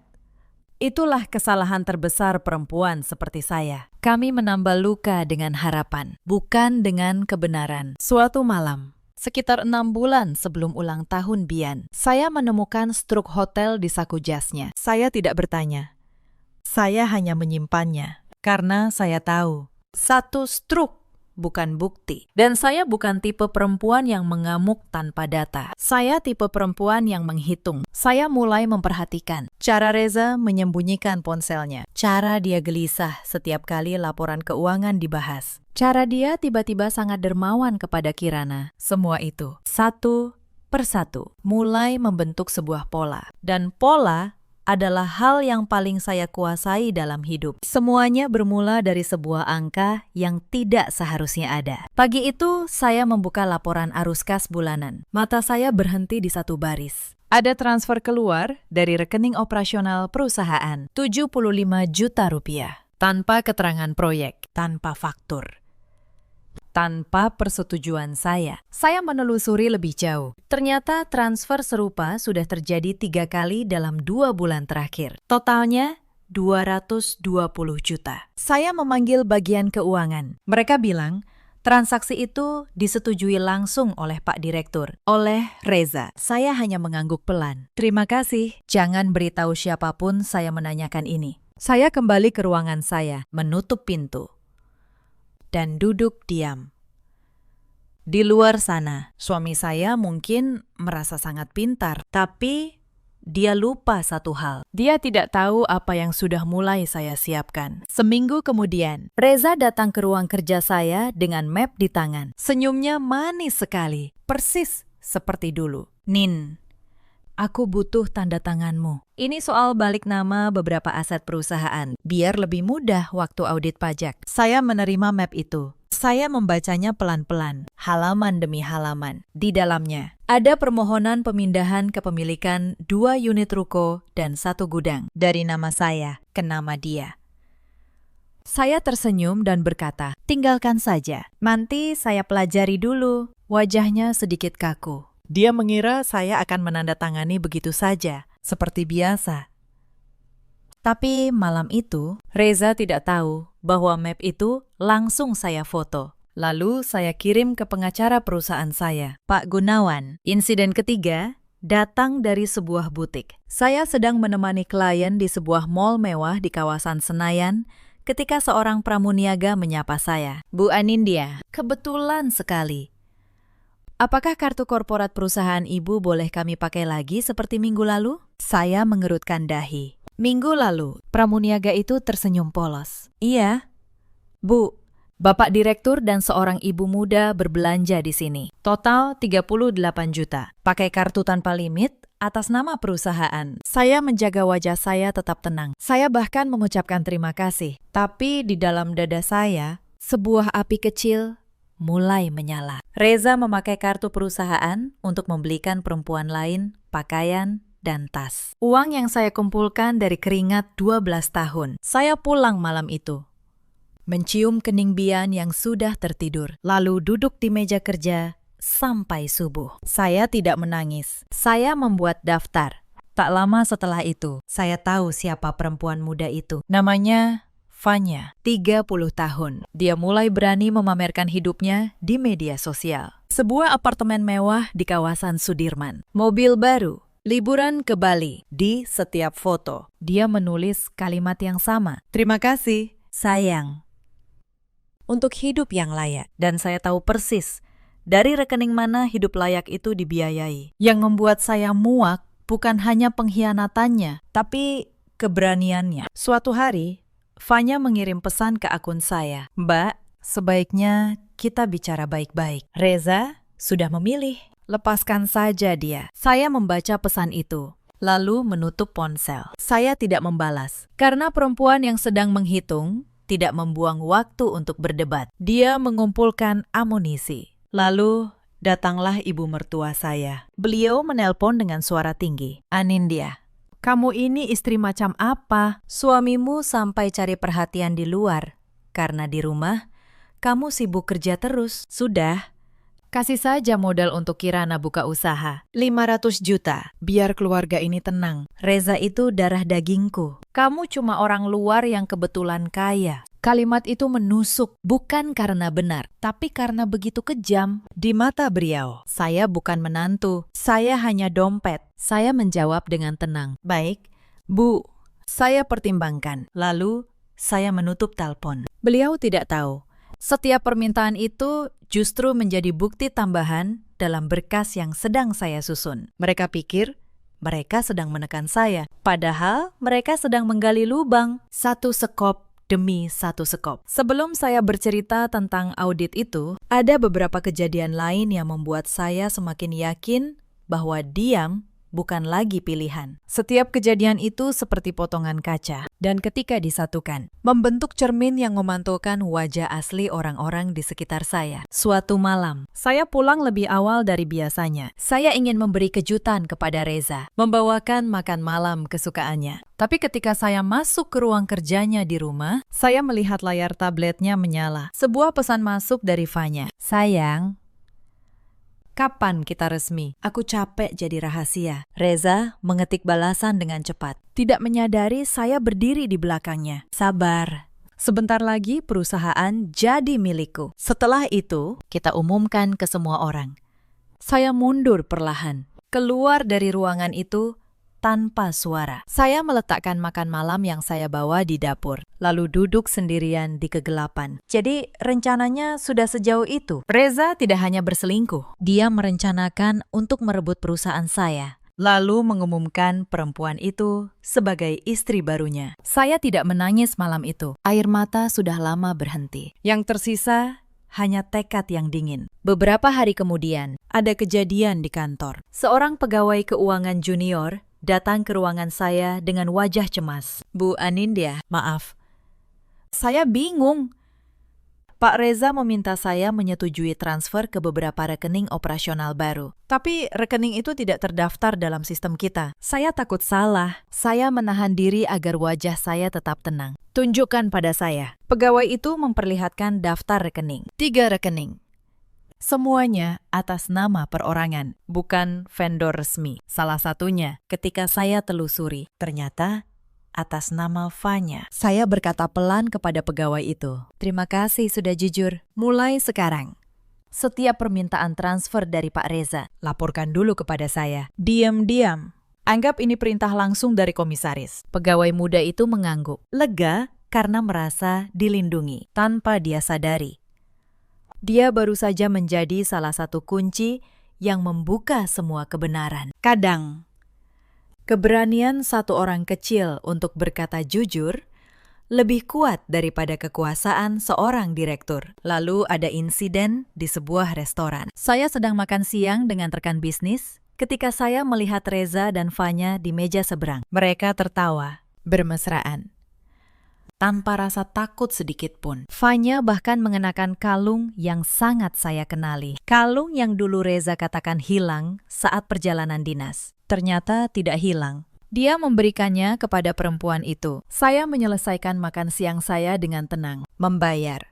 itulah kesalahan terbesar perempuan seperti saya. Kami menambah luka dengan harapan, bukan dengan kebenaran. Suatu malam, sekitar 6 bulan sebelum ulang tahun Bian, saya menemukan struk hotel di saku jasnya. Saya tidak bertanya. Saya hanya menyimpannya. Karena saya tahu, satu struk bukan bukti. Dan saya bukan tipe perempuan yang mengamuk tanpa data. Saya tipe perempuan yang menghitung. Saya mulai memperhatikan cara Reza menyembunyikan ponselnya. Cara dia gelisah setiap kali laporan keuangan dibahas. Cara dia tiba-tiba sangat dermawan kepada Kirana. Semua itu, satu persatu, mulai membentuk sebuah pola. Dan pola adalah hal yang paling saya kuasai dalam hidup. Semuanya bermula dari sebuah angka yang tidak seharusnya ada. Pagi itu, saya membuka laporan arus kas bulanan. Mata saya berhenti di satu baris. Ada transfer keluar dari rekening operasional perusahaan, 75 juta rupiah. Tanpa keterangan proyek, tanpa faktur. Tanpa persetujuan saya. Saya menelusuri lebih jauh. Ternyata transfer serupa sudah terjadi 3 kali dalam 2 bulan terakhir. Totalnya 220 juta. Saya memanggil bagian keuangan. Mereka bilang, transaksi itu disetujui langsung oleh Pak Direktur, oleh Reza. Saya hanya mengangguk pelan. Terima kasih, jangan beritahu siapapun saya menanyakan ini. Saya kembali ke ruangan saya, menutup pintu dan duduk diam. Di luar sana, suami saya mungkin merasa sangat pintar, tapi dia lupa satu hal. Dia tidak tahu apa yang sudah mulai saya siapkan. Seminggu kemudian, Reza datang ke ruang kerja saya dengan map di tangan. Senyumnya manis sekali, persis seperti dulu. Nin, aku butuh tanda tanganmu. Ini soal balik nama beberapa aset perusahaan, biar lebih mudah waktu audit pajak. Saya menerima map itu. Saya membacanya pelan-pelan, halaman demi halaman. Di dalamnya, ada permohonan pemindahan kepemilikan 2 unit ruko dan 1 gudang dari nama saya ke nama dia. Saya tersenyum dan berkata, tinggalkan saja. Nanti saya pelajari dulu. Wajahnya sedikit kaku. Dia mengira saya akan menandatangani begitu saja, seperti biasa. Tapi malam itu, Reza tidak tahu bahwa map itu langsung saya foto. Lalu saya kirim ke pengacara perusahaan saya, Pak Gunawan. Insiden ketiga datang dari sebuah butik. Saya sedang menemani klien di sebuah mall mewah di kawasan Senayan ketika seorang pramuniaga menyapa saya. Bu Anindya, kebetulan sekali. Apakah kartu korporat perusahaan ibu boleh kami pakai lagi seperti minggu lalu? Saya mengerutkan dahi. Minggu lalu, pramuniaga itu tersenyum polos. Iya. Bu, Bapak Direktur dan seorang ibu muda berbelanja di sini. Total 38 juta. Pakai kartu tanpa limit atas nama perusahaan. Saya menjaga wajah saya tetap tenang. Saya bahkan mengucapkan terima kasih. Tapi di dalam dada saya, sebuah api kecil mulai menyala. Reza memakai kartu perusahaan untuk membelikan perempuan lain pakaian dan tas. Uang yang saya kumpulkan dari keringat 12 tahun. Saya pulang malam itu, mencium kening Bian yang sudah tertidur, lalu duduk di meja kerja sampai subuh. Saya tidak menangis. Saya membuat daftar. Tak lama setelah itu, saya tahu siapa perempuan muda itu. Namanya Fanya, 30 tahun. Dia mulai berani memamerkan hidupnya di media sosial. Sebuah apartemen mewah di kawasan Sudirman. Mobil baru. Liburan ke Bali. Di setiap foto, dia menulis kalimat yang sama. Terima kasih, sayang. Untuk hidup yang layak. Dan saya tahu persis dari rekening mana hidup layak itu dibiayai. Yang membuat saya muak Bukan hanya pengkhianatannya, tapi keberaniannya. Suatu hari, Fanya mengirim pesan ke akun saya. Mbak, sebaiknya kita bicara baik-baik. Reza sudah memilih. Lepaskan saja dia. Saya membaca pesan itu, lalu menutup ponsel. Saya tidak membalas, karena perempuan yang sedang menghitung tidak membuang waktu untuk berdebat. Dia mengumpulkan amunisi. Lalu datanglah ibu mertua saya. Beliau menelpon dengan suara tinggi. Anindya, kamu ini istri macam apa? Suamimu sampai cari perhatian di luar. Karena di rumah, kamu sibuk kerja terus. Sudah, kasih saja modal untuk Kirana buka usaha. 500 juta, biar keluarga ini tenang. Reza itu darah dagingku. Kamu cuma orang luar yang kebetulan kaya. Kalimat itu menusuk, bukan karena benar, tapi karena begitu kejam. Di mata beliau, saya bukan menantu, saya hanya dompet. Saya menjawab dengan tenang. Baik, Bu, saya pertimbangkan. Lalu, saya menutup telepon. Beliau tidak tahu. Setiap permintaan itu justru menjadi bukti tambahan dalam berkas yang sedang saya susun. Mereka pikir mereka sedang menekan saya, padahal mereka sedang menggali lubang. Satu sekop demi satu sekop. Sebelum saya bercerita tentang audit itu, ada beberapa kejadian lain yang membuat saya semakin yakin bahwa diam bukan lagi pilihan. Setiap kejadian itu seperti potongan kaca, dan ketika disatukan, membentuk cermin yang memantulkan wajah asli orang-orang di sekitar saya. Suatu malam, saya pulang lebih awal dari biasanya. Saya ingin memberi kejutan kepada Reza, membawakan makan malam kesukaannya. Tapi ketika saya masuk ke ruang kerjanya di rumah, saya melihat layar tabletnya menyala. Sebuah pesan masuk dari Fanya. Sayang, kapan kita resmi? Aku capek jadi rahasia. Reza mengetik balasan dengan cepat. Tidak menyadari saya berdiri di belakangnya. Sabar. Sebentar lagi perusahaan jadi milikku. Setelah itu, kita umumkan ke semua orang. Saya mundur perlahan. Keluar dari ruangan itu tanpa suara. Saya meletakkan makan malam yang saya bawa di dapur, lalu duduk sendirian di kegelapan. Jadi rencananya sudah sejauh itu. Reza tidak hanya berselingkuh, dia merencanakan untuk merebut perusahaan saya, lalu mengumumkan perempuan itu sebagai istri barunya. Saya tidak menangis malam itu. Air mata sudah lama berhenti. Yang tersisa hanya tekad yang dingin. Beberapa hari kemudian, ada kejadian di kantor. Seorang pegawai keuangan junior datang ke ruangan saya dengan wajah cemas. Bu Anindya, maaf. Saya bingung. Pak Reza meminta saya menyetujui transfer ke beberapa rekening operasional baru. Tapi rekening itu tidak terdaftar dalam sistem kita. Saya takut salah. Saya menahan diri agar wajah saya tetap tenang. Tunjukkan pada saya. Pegawai itu memperlihatkan daftar rekening. 3 rekening. Semuanya atas nama perorangan, bukan vendor resmi. Salah satunya, ketika saya telusuri, ternyata atas nama Fanya. Saya berkata pelan kepada pegawai itu, "Terima kasih sudah jujur. Mulai sekarang, setiap permintaan transfer dari Pak Reza, laporkan dulu kepada saya. Diam-diam. Anggap ini perintah langsung dari komisaris." Pegawai muda itu mengangguk, lega karena merasa dilindungi tanpa dia sadari. Dia baru saja menjadi salah satu kunci yang membuka semua kebenaran. Kadang, keberanian satu orang kecil untuk berkata jujur lebih kuat daripada kekuasaan seorang direktur. Lalu ada insiden di sebuah restoran. Saya sedang makan siang dengan rekan bisnis ketika saya melihat Reza dan Fanya di meja seberang. Mereka tertawa, bermesraan, tanpa rasa takut sedikit pun. Fanya bahkan mengenakan kalung yang sangat saya kenali. Kalung yang dulu Reza katakan hilang saat perjalanan dinas. Ternyata tidak hilang. Dia memberikannya kepada perempuan itu. Saya menyelesaikan makan siang saya dengan tenang, membayar,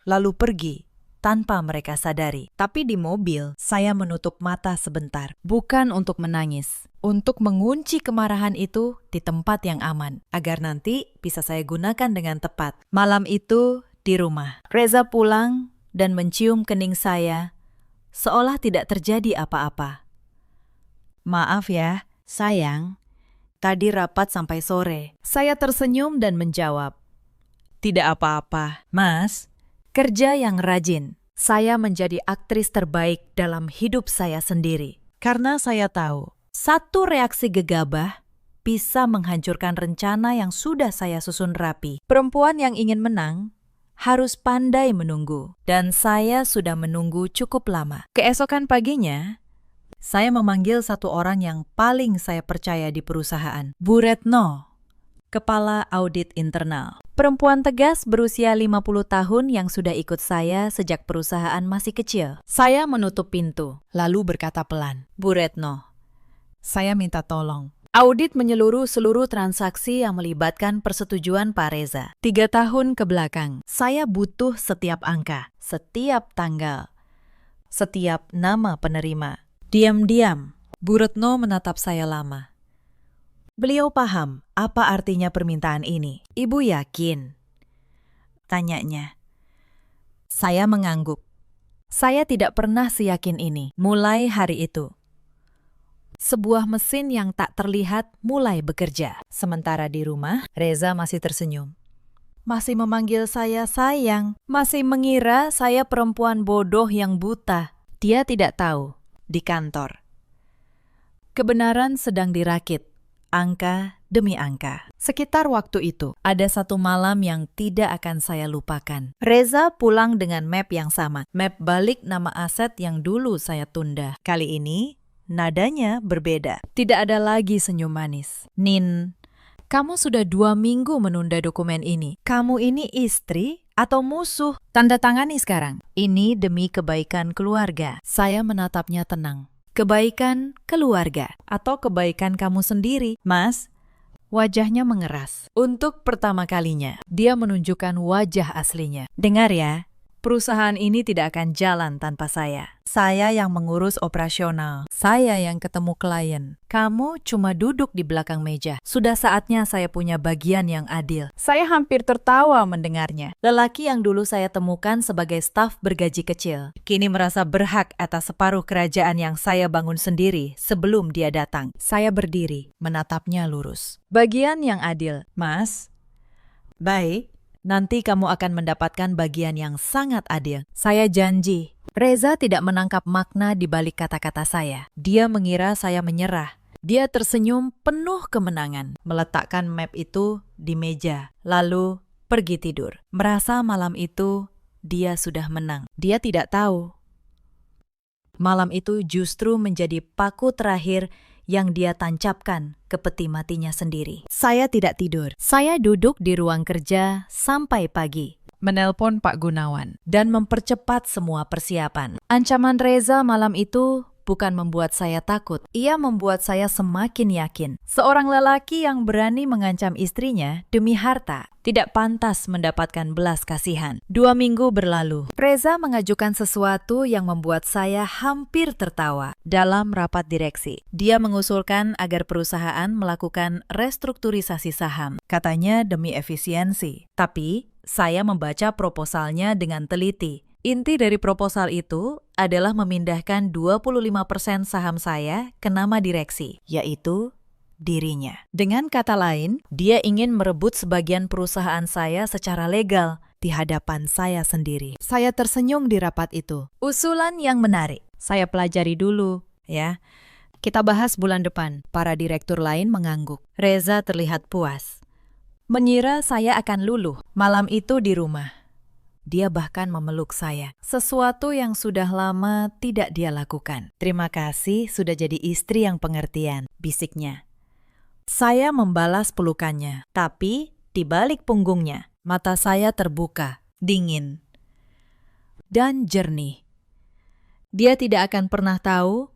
lalu pergi tanpa mereka sadari. Tapi di mobil, saya menutup mata sebentar. Bukan untuk menangis, untuk mengunci kemarahan itu di tempat yang aman, agar nanti bisa saya gunakan dengan tepat. Malam itu di rumah, Reza pulang dan mencium kening saya, seolah tidak terjadi apa-apa. "Maaf ya, sayang. Tadi rapat sampai sore." Saya tersenyum dan menjawab, "Tidak apa-apa, Mas. Kerja yang rajin. Saya menjadi aktris terbaik dalam hidup saya sendiri. Karena saya tahu, Satu reaksi gegabah bisa menghancurkan rencana yang sudah saya susun rapi. Perempuan yang ingin menang harus pandai menunggu, dan saya sudah menunggu cukup lama. Keesokan paginya, saya memanggil satu orang yang paling saya percaya di perusahaan, Bu Retno, Kepala Audit Internal. Perempuan tegas berusia 50 tahun yang sudah ikut saya sejak perusahaan masih kecil. Saya menutup pintu, lalu berkata pelan, Bu Retno, saya minta tolong. Audit menyeluruh seluruh transaksi yang melibatkan persetujuan Pak Reza. 3 tahun ke belakang, saya butuh setiap angka, setiap tanggal, setiap nama penerima. Diam-diam, Bu Retno menatap saya lama. Beliau paham apa artinya permintaan ini. Ibu yakin? Tanyanya. Saya mengangguk. Saya tidak pernah seyakin ini. Mulai hari itu, sebuah mesin yang tak terlihat mulai bekerja. Sementara di rumah, Reza masih tersenyum. Masih memanggil saya sayang. Masih mengira saya perempuan bodoh yang buta. Dia tidak tahu, di kantor, kebenaran sedang dirakit, angka demi angka. Sekitar waktu itu, ada satu malam yang tidak akan saya lupakan. Reza pulang dengan map yang sama. Map balik nama aset yang dulu saya tunda. Kali ini, nadanya berbeda. Tidak ada lagi senyum manis. Nin, kamu sudah 2 minggu menunda dokumen ini. Kamu ini istri atau musuh? Tanda tangani sekarang. Ini demi kebaikan keluarga. Saya menatapnya tenang. Kebaikan keluarga atau kebaikan kamu sendiri, Mas? Wajahnya mengeras. Untuk pertama kalinya, dia menunjukkan wajah aslinya. Dengar ya, perusahaan ini tidak akan jalan tanpa saya. Saya yang mengurus operasional. Saya yang ketemu klien. Kamu cuma duduk di belakang meja. Sudah saatnya saya punya bagian yang adil. Saya hampir tertawa mendengarnya. Lelaki yang dulu saya temukan sebagai staf bergaji kecil, kini merasa berhak atas separuh kerajaan yang saya bangun sendiri sebelum dia datang. Saya berdiri, menatapnya lurus. Bagian yang adil, Mas. Baik, nanti kamu akan mendapatkan bagian yang sangat adil. Saya janji. Reza tidak menangkap makna di balik kata-kata saya. Dia mengira saya menyerah. Dia tersenyum penuh kemenangan, meletakkan map itu di meja, lalu pergi tidur. Merasa malam itu dia sudah menang. Dia tidak tahu. Malam itu justru menjadi paku terakhir yang dia tancapkan ke peti matinya sendiri. Saya tidak tidur. Saya duduk di ruang kerja sampai pagi, menelpon Pak Gunawan, dan mempercepat semua persiapan. Ancaman Reza malam itu bukan membuat saya takut, ia membuat saya semakin yakin. Seorang lelaki yang berani mengancam istrinya demi harta tidak pantas mendapatkan belas kasihan. 2 minggu berlalu, Reza mengajukan sesuatu yang membuat saya hampir tertawa dalam rapat direksi. Dia mengusulkan agar perusahaan melakukan restrukturisasi saham, katanya demi efisiensi. Tapi saya membaca proposalnya dengan teliti. Inti dari proposal itu adalah memindahkan 25% saham saya ke nama direksi, yaitu dirinya. Dengan kata lain, dia ingin merebut sebagian perusahaan saya secara legal di hadapan saya sendiri. Saya tersenyum di rapat itu. Usulan yang menarik. Saya pelajari dulu, ya. Kita bahas bulan depan. Para direktur lain mengangguk. Reza terlihat puas. Mengira saya akan luluh malam itu di rumah. Dia bahkan memeluk saya. Sesuatu yang sudah lama tidak dia lakukan. Terima kasih sudah jadi istri yang pengertian, bisiknya. Saya membalas pelukannya, tapi di balik punggungnya, mata saya terbuka, dingin, dan jernih. Dia tidak akan pernah tahu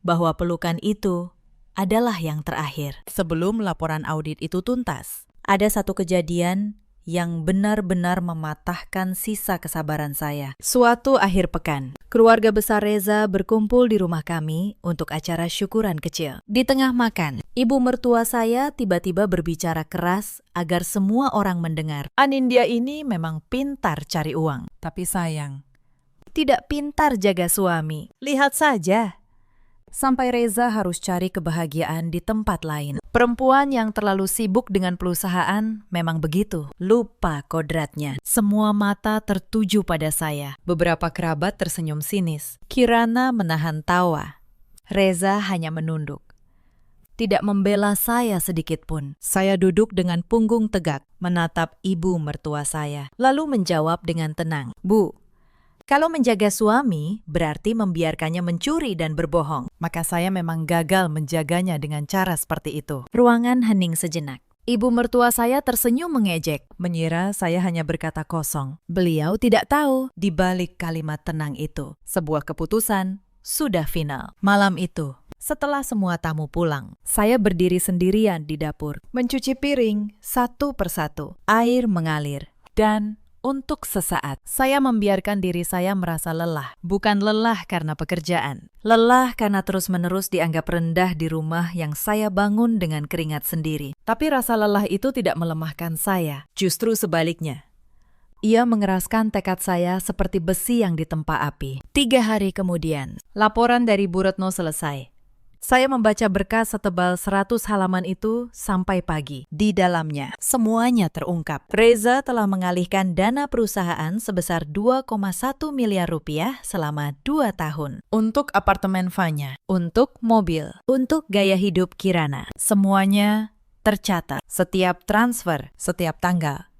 bahwa pelukan itu adalah yang terakhir. Sebelum laporan audit itu tuntas, ada satu kejadian yang benar-benar mematahkan sisa kesabaran saya. Suatu akhir pekan, keluarga besar Reza berkumpul di rumah kami untuk acara syukuran kecil. Di tengah makan, ibu mertua saya tiba-tiba berbicara keras agar semua orang mendengar. Anindya ini memang pintar cari uang, tapi sayang, tidak pintar jaga suami. Lihat saja. Sampai Reza harus cari kebahagiaan di tempat lain. Perempuan yang terlalu sibuk dengan perusahaan memang begitu, lupa kodratnya. Semua mata tertuju pada saya. Beberapa kerabat tersenyum sinis. Kirana menahan tawa. Reza hanya menunduk. tidak membela saya sedikit pun. Saya duduk dengan punggung tegak, menatap ibu mertua saya, lalu menjawab dengan tenang, "Bu, kalau menjaga suami berarti membiarkannya mencuri dan berbohong. Maka saya memang gagal menjaganya dengan cara seperti itu." Ruangan hening sejenak. Ibu mertua saya tersenyum mengejek, mengira saya hanya berkata kosong. Beliau tidak tahu di balik kalimat tenang itu, sebuah keputusan sudah final. Malam itu, setelah semua tamu pulang, saya berdiri sendirian di dapur, mencuci piring satu persatu. Air mengalir, dan untuk sesaat, saya membiarkan diri saya merasa lelah. Bukan lelah karena pekerjaan. Lelah karena terus-menerus dianggap rendah di rumah yang saya bangun dengan keringat sendiri. Tapi rasa lelah itu tidak melemahkan saya. Justru sebaliknya. Ia mengeraskan tekad saya seperti besi yang ditempa api. 3 hari kemudian, laporan dari Bu Retno selesai. Saya membaca berkas setebal 100 halaman itu sampai pagi. Di dalamnya, semuanya terungkap. Reza telah mengalihkan dana perusahaan sebesar 2,1 miliar rupiah selama 2 tahun. Untuk apartemen Fanya, untuk mobil, untuk gaya hidup Kirana. Semuanya tercatat. Setiap transfer, setiap tanggal.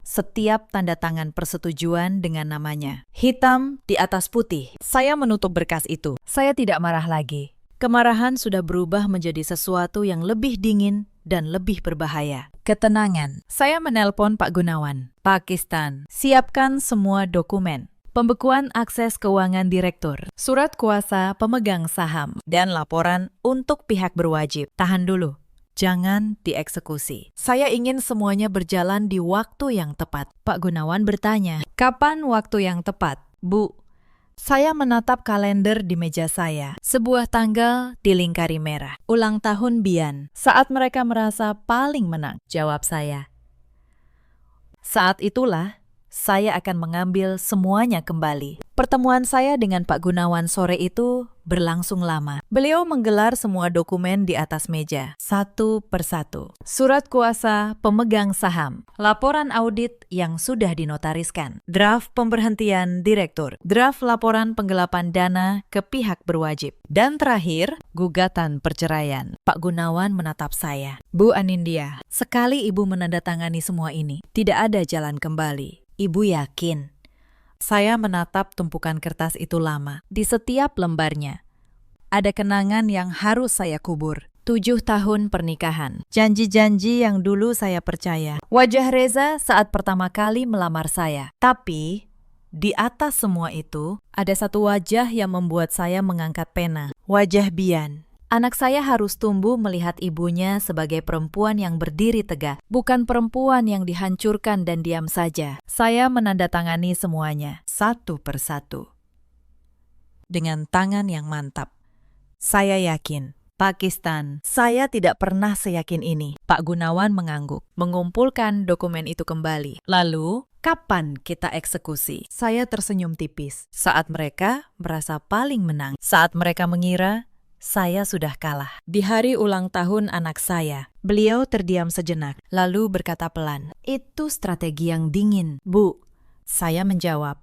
Setiap tanda tangan persetujuan dengan namanya. Hitam di atas putih. Saya menutup berkas itu. Saya tidak marah lagi. Kemarahan sudah berubah menjadi sesuatu yang lebih dingin dan lebih berbahaya. Ketenangan. Saya menelpon Pak Gunawan. Pakistan, siapkan semua dokumen. Pembekuan akses keuangan direktur, surat kuasa pemegang saham, dan laporan untuk pihak berwajib. Tahan dulu. Jangan dieksekusi. Saya ingin semuanya berjalan di waktu yang tepat. Pak Gunawan bertanya, "Kapan waktu yang tepat, Bu?" Saya menatap kalender di meja saya. Sebuah tanggal dilingkari merah. Ulang tahun Bian. Saat mereka merasa paling menang, jawab saya. Saat itulah, saya akan mengambil semuanya kembali. Pertemuan saya dengan Pak Gunawan sore itu berlangsung lama. Beliau menggelar semua dokumen di atas meja, satu persatu. Surat kuasa pemegang saham, laporan audit yang sudah dinotariskan, draft pemberhentian direktur, draft laporan penggelapan dana ke pihak berwajib, dan terakhir, gugatan perceraian. Pak Gunawan menatap saya. "Bu Anindya, sekali Ibu menandatangani semua ini, tidak ada jalan kembali. Ibu yakin?" Saya menatap tumpukan kertas itu lama. Di setiap lembarnya, ada kenangan yang harus saya kubur. 7 tahun pernikahan. Janji-janji yang dulu saya percaya. Wajah Reza saat pertama kali melamar saya. Tapi, di atas semua itu, ada satu wajah yang membuat saya mengangkat pena. Wajah Bian. Anak saya harus tumbuh melihat ibunya sebagai perempuan yang berdiri tegak, bukan perempuan yang dihancurkan dan diam saja. Saya menandatangani semuanya, satu persatu. Dengan tangan yang mantap. Saya yakin, Pakistan, saya tidak pernah seyakin ini. Pak Gunawan mengangguk, mengumpulkan dokumen itu kembali. Lalu, kapan kita eksekusi? Saya tersenyum tipis. Saat mereka merasa paling menang. Saat mereka mengira saya sudah kalah. Di hari ulang tahun anak saya, beliau terdiam sejenak, lalu berkata pelan, "Itu strategi yang dingin, Bu." Saya menjawab,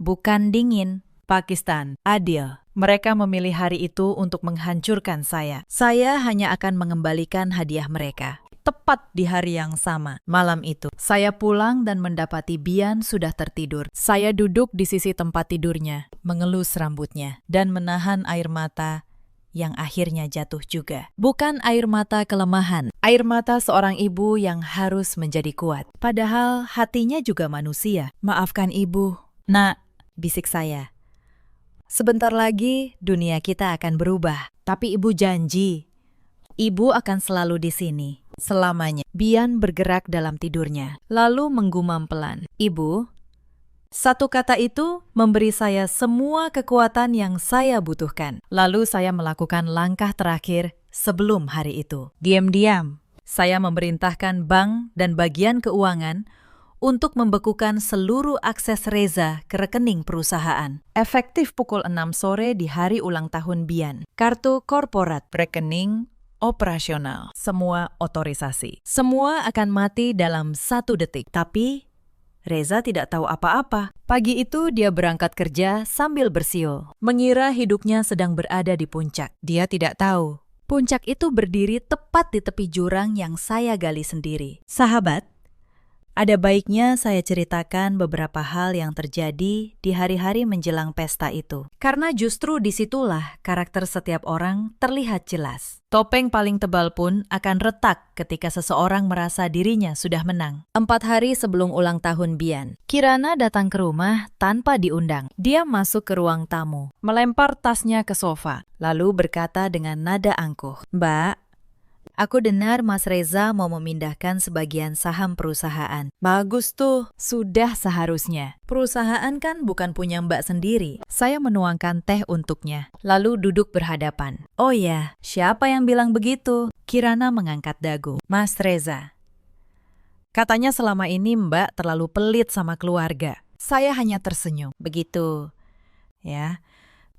"Bukan dingin, Pakistan, adil. Mereka memilih hari itu untuk menghancurkan saya. Saya hanya akan mengembalikan hadiah mereka." Tepat di hari yang sama, malam itu, saya pulang dan mendapati Bian sudah tertidur. Saya duduk di sisi tempat tidurnya, mengelus rambutnya, dan menahan air mata yang akhirnya jatuh juga. Bukan air mata kelemahan, air mata seorang ibu yang harus menjadi kuat. Padahal hatinya juga manusia. "Maafkan Ibu." "Nak," bisik saya. "Sebentar lagi dunia kita akan berubah. Tapi Ibu janji, Ibu akan selalu di sini, selamanya." Bian bergerak dalam tidurnya, lalu menggumam pelan, "Ibu." Satu kata itu memberi saya semua kekuatan yang saya butuhkan. Lalu saya melakukan langkah terakhir sebelum hari itu. Diam-diam, saya memerintahkan bank dan bagian keuangan untuk membekukan seluruh akses Reza ke rekening perusahaan. Efektif pukul 6 sore di hari ulang tahun Bian. Kartu korporat, rekening, operasional, semua otorisasi. Semua akan mati dalam 1 detik. Tapi Reza tidak tahu apa-apa. Pagi itu dia berangkat kerja sambil bersiul, mengira hidupnya sedang berada di puncak. Dia tidak tahu Puncak itu berdiri tepat di tepi jurang yang saya gali sendiri. Sahabat, ada baiknya saya ceritakan beberapa hal yang terjadi di hari-hari menjelang pesta itu. Karena justru disitulah karakter setiap orang terlihat jelas. Topeng paling tebal pun akan retak ketika seseorang merasa dirinya sudah menang. 4 hari sebelum ulang tahun Bian, Kirana datang ke rumah tanpa diundang. Dia masuk ke ruang tamu, melempar tasnya ke sofa, lalu berkata dengan nada angkuh, "Mbak, aku dengar Mas Reza mau memindahkan sebagian saham perusahaan." Bagus tuh, sudah seharusnya. Perusahaan kan bukan punya Mbak sendiri. Saya menuangkan teh untuknya, lalu duduk berhadapan. Oh ya, siapa yang bilang begitu? Kirana mengangkat dagu. Mas Reza. Katanya selama ini Mbak terlalu pelit sama keluarga. Saya hanya tersenyum. Begitu. Ya.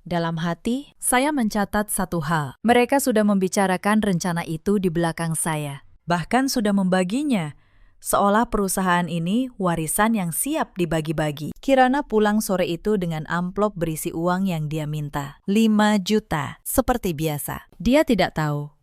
Dalam hati, saya mencatat satu hal. Mereka sudah membicarakan rencana itu di belakang saya. Bahkan sudah membaginya. Seolah perusahaan ini warisan yang siap dibagi-bagi. Kirana pulang sore itu dengan amplop berisi uang yang dia minta. 5 juta, seperti biasa. Dia tidak tahu.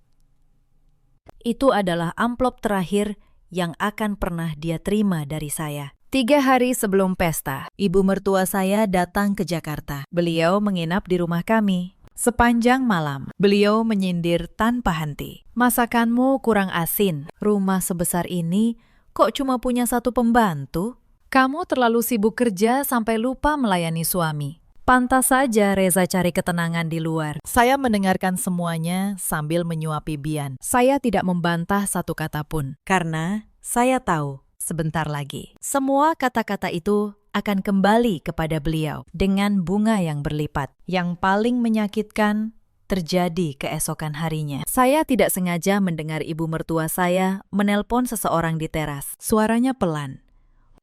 Itu adalah amplop terakhir yang akan pernah dia terima dari saya. 3 hari sebelum pesta, ibu mertua saya datang ke Jakarta. Beliau menginap di rumah kami. Sepanjang malam, beliau menyindir tanpa henti. Masakanmu kurang asin. Rumah sebesar ini kok cuma punya 1 pembantu? Kamu terlalu sibuk kerja sampai lupa melayani suami. Pantas saja Reza cari ketenangan di luar. Saya mendengarkan semuanya sambil menyuapi Bian. Saya tidak membantah satu kata pun, karena saya tahu sebentar lagi semua kata-kata itu akan kembali kepada beliau dengan bunga yang berlipat. Yang paling menyakitkan terjadi keesokan harinya. Saya tidak sengaja mendengar ibu mertua saya menelpon seseorang di teras. Suaranya pelan,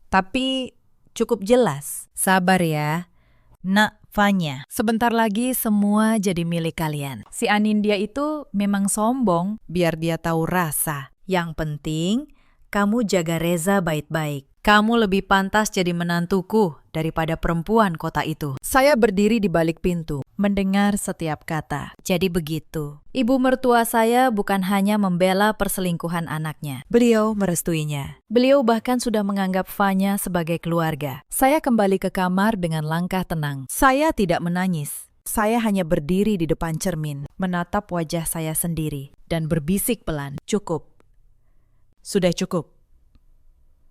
tapi cukup jelas. Sabar ya, Nak Fanya. Sebentar lagi semua jadi milik kalian. Si Anindya itu memang sombong, biar dia tahu rasa. Yang penting, kamu jaga Reza baik-baik. Kamu lebih pantas jadi menantuku daripada perempuan kota itu. Saya berdiri di balik pintu, mendengar setiap kata. Jadi begitu. Ibu mertua saya bukan hanya membela perselingkuhan anaknya. Beliau merestuinya. Beliau bahkan sudah menganggap Fanya sebagai keluarga. Saya kembali ke kamar dengan langkah tenang. Saya tidak menangis. Saya hanya berdiri di depan cermin, menatap wajah saya sendiri, dan berbisik pelan. Cukup. Sudah cukup.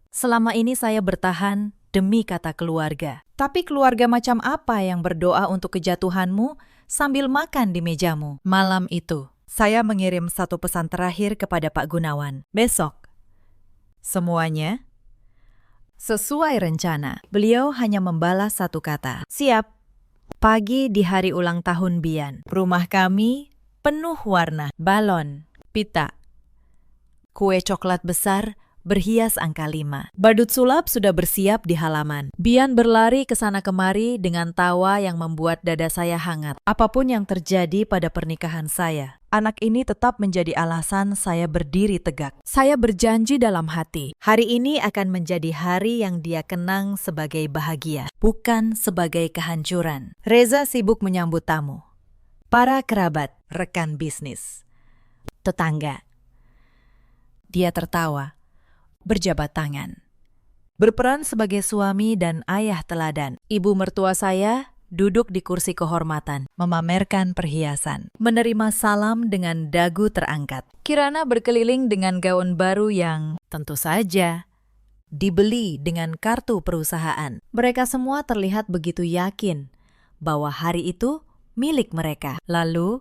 Selama ini saya bertahan demi kata keluarga. Tapi keluarga macam apa yang berdoa untuk kejatuhanmu sambil makan di mejamu? Malam itu, saya mengirim satu pesan terakhir kepada Pak Gunawan. Besok, semuanya sesuai rencana. Beliau hanya membalas satu kata. Siap. Pagi di hari ulang tahun Bian. Rumah kami penuh warna. Balon, pita, kue coklat besar, berhias angka 5. Badut sulap sudah bersiap di halaman. Bian berlari ke sana kemari dengan tawa yang membuat dada saya hangat. Apapun yang terjadi pada pernikahan saya, anak ini tetap menjadi alasan saya berdiri tegak. Saya berjanji dalam hati, hari ini akan menjadi hari yang dia kenang sebagai bahagia, bukan sebagai kehancuran. Reza sibuk menyambut tamu. Para kerabat, rekan bisnis, tetangga. Dia tertawa, berjabat tangan. Berperan sebagai suami dan ayah teladan. Ibu mertua saya duduk di kursi kehormatan, memamerkan perhiasan, menerima salam dengan dagu terangkat. Kirana berkeliling dengan gaun baru yang tentu saja dibeli dengan kartu perusahaan. Mereka semua terlihat begitu yakin bahwa hari itu milik mereka. Lalu,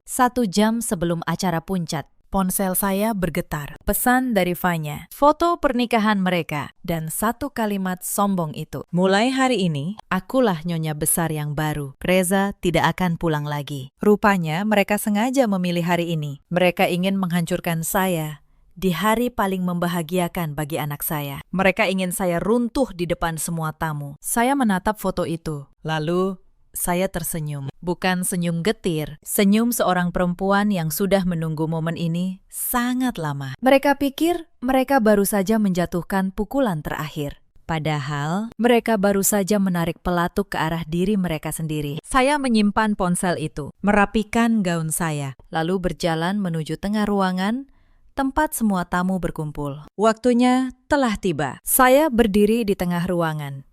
1 jam sebelum acara puncak, ponsel saya bergetar. Pesan dari Fanya, foto pernikahan mereka, dan 1 kalimat sombong itu. Mulai hari ini, akulah nyonya besar yang baru. Reza tidak akan pulang lagi. Rupanya mereka sengaja memilih hari ini. Mereka ingin menghancurkan saya di hari paling membahagiakan bagi anak saya. Mereka ingin saya runtuh di depan semua tamu. Saya menatap foto itu. Lalu, saya tersenyum. Bukan senyum getir, senyum seorang perempuan yang sudah menunggu momen ini sangat lama. Mereka pikir mereka baru saja menjatuhkan pukulan terakhir. Padahal mereka baru saja menarik pelatuk ke arah diri mereka sendiri. Saya menyimpan ponsel itu, merapikan gaun saya, lalu berjalan menuju tengah ruangan, tempat semua tamu berkumpul. Waktunya telah tiba. Saya berdiri di tengah ruangan,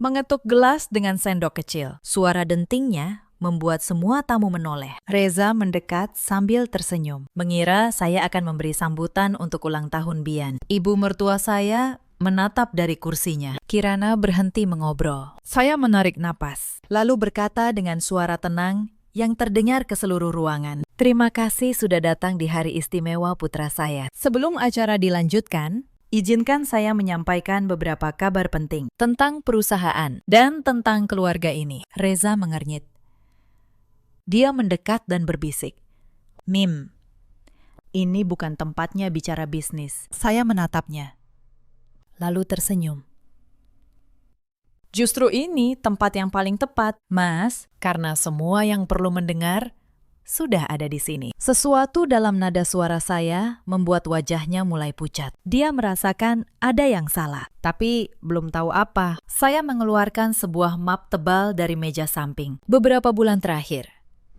mengetuk gelas dengan sendok kecil. Suara dentingnya membuat semua tamu menoleh. Reza mendekat sambil tersenyum, mengira saya akan memberi sambutan untuk ulang tahun Bian. Ibu mertua saya menatap dari kursinya. Kirana berhenti mengobrol. Saya menarik napas, lalu berkata dengan suara tenang yang terdengar ke seluruh ruangan. Terima kasih sudah datang di hari istimewa putra saya. Sebelum acara dilanjutkan, izinkan saya menyampaikan beberapa kabar penting tentang perusahaan dan tentang keluarga ini. Reza mengernyit. Dia mendekat dan berbisik. Mim, ini bukan tempatnya bicara bisnis. Saya menatapnya, lalu tersenyum. Justru ini tempat yang paling tepat, Mas, karena semua yang perlu mendengar sudah ada di sini. Sesuatu dalam nada suara saya membuat wajahnya mulai pucat. Dia merasakan ada yang salah, tapi belum tahu apa. Saya mengeluarkan sebuah map tebal dari meja samping. Beberapa bulan terakhir,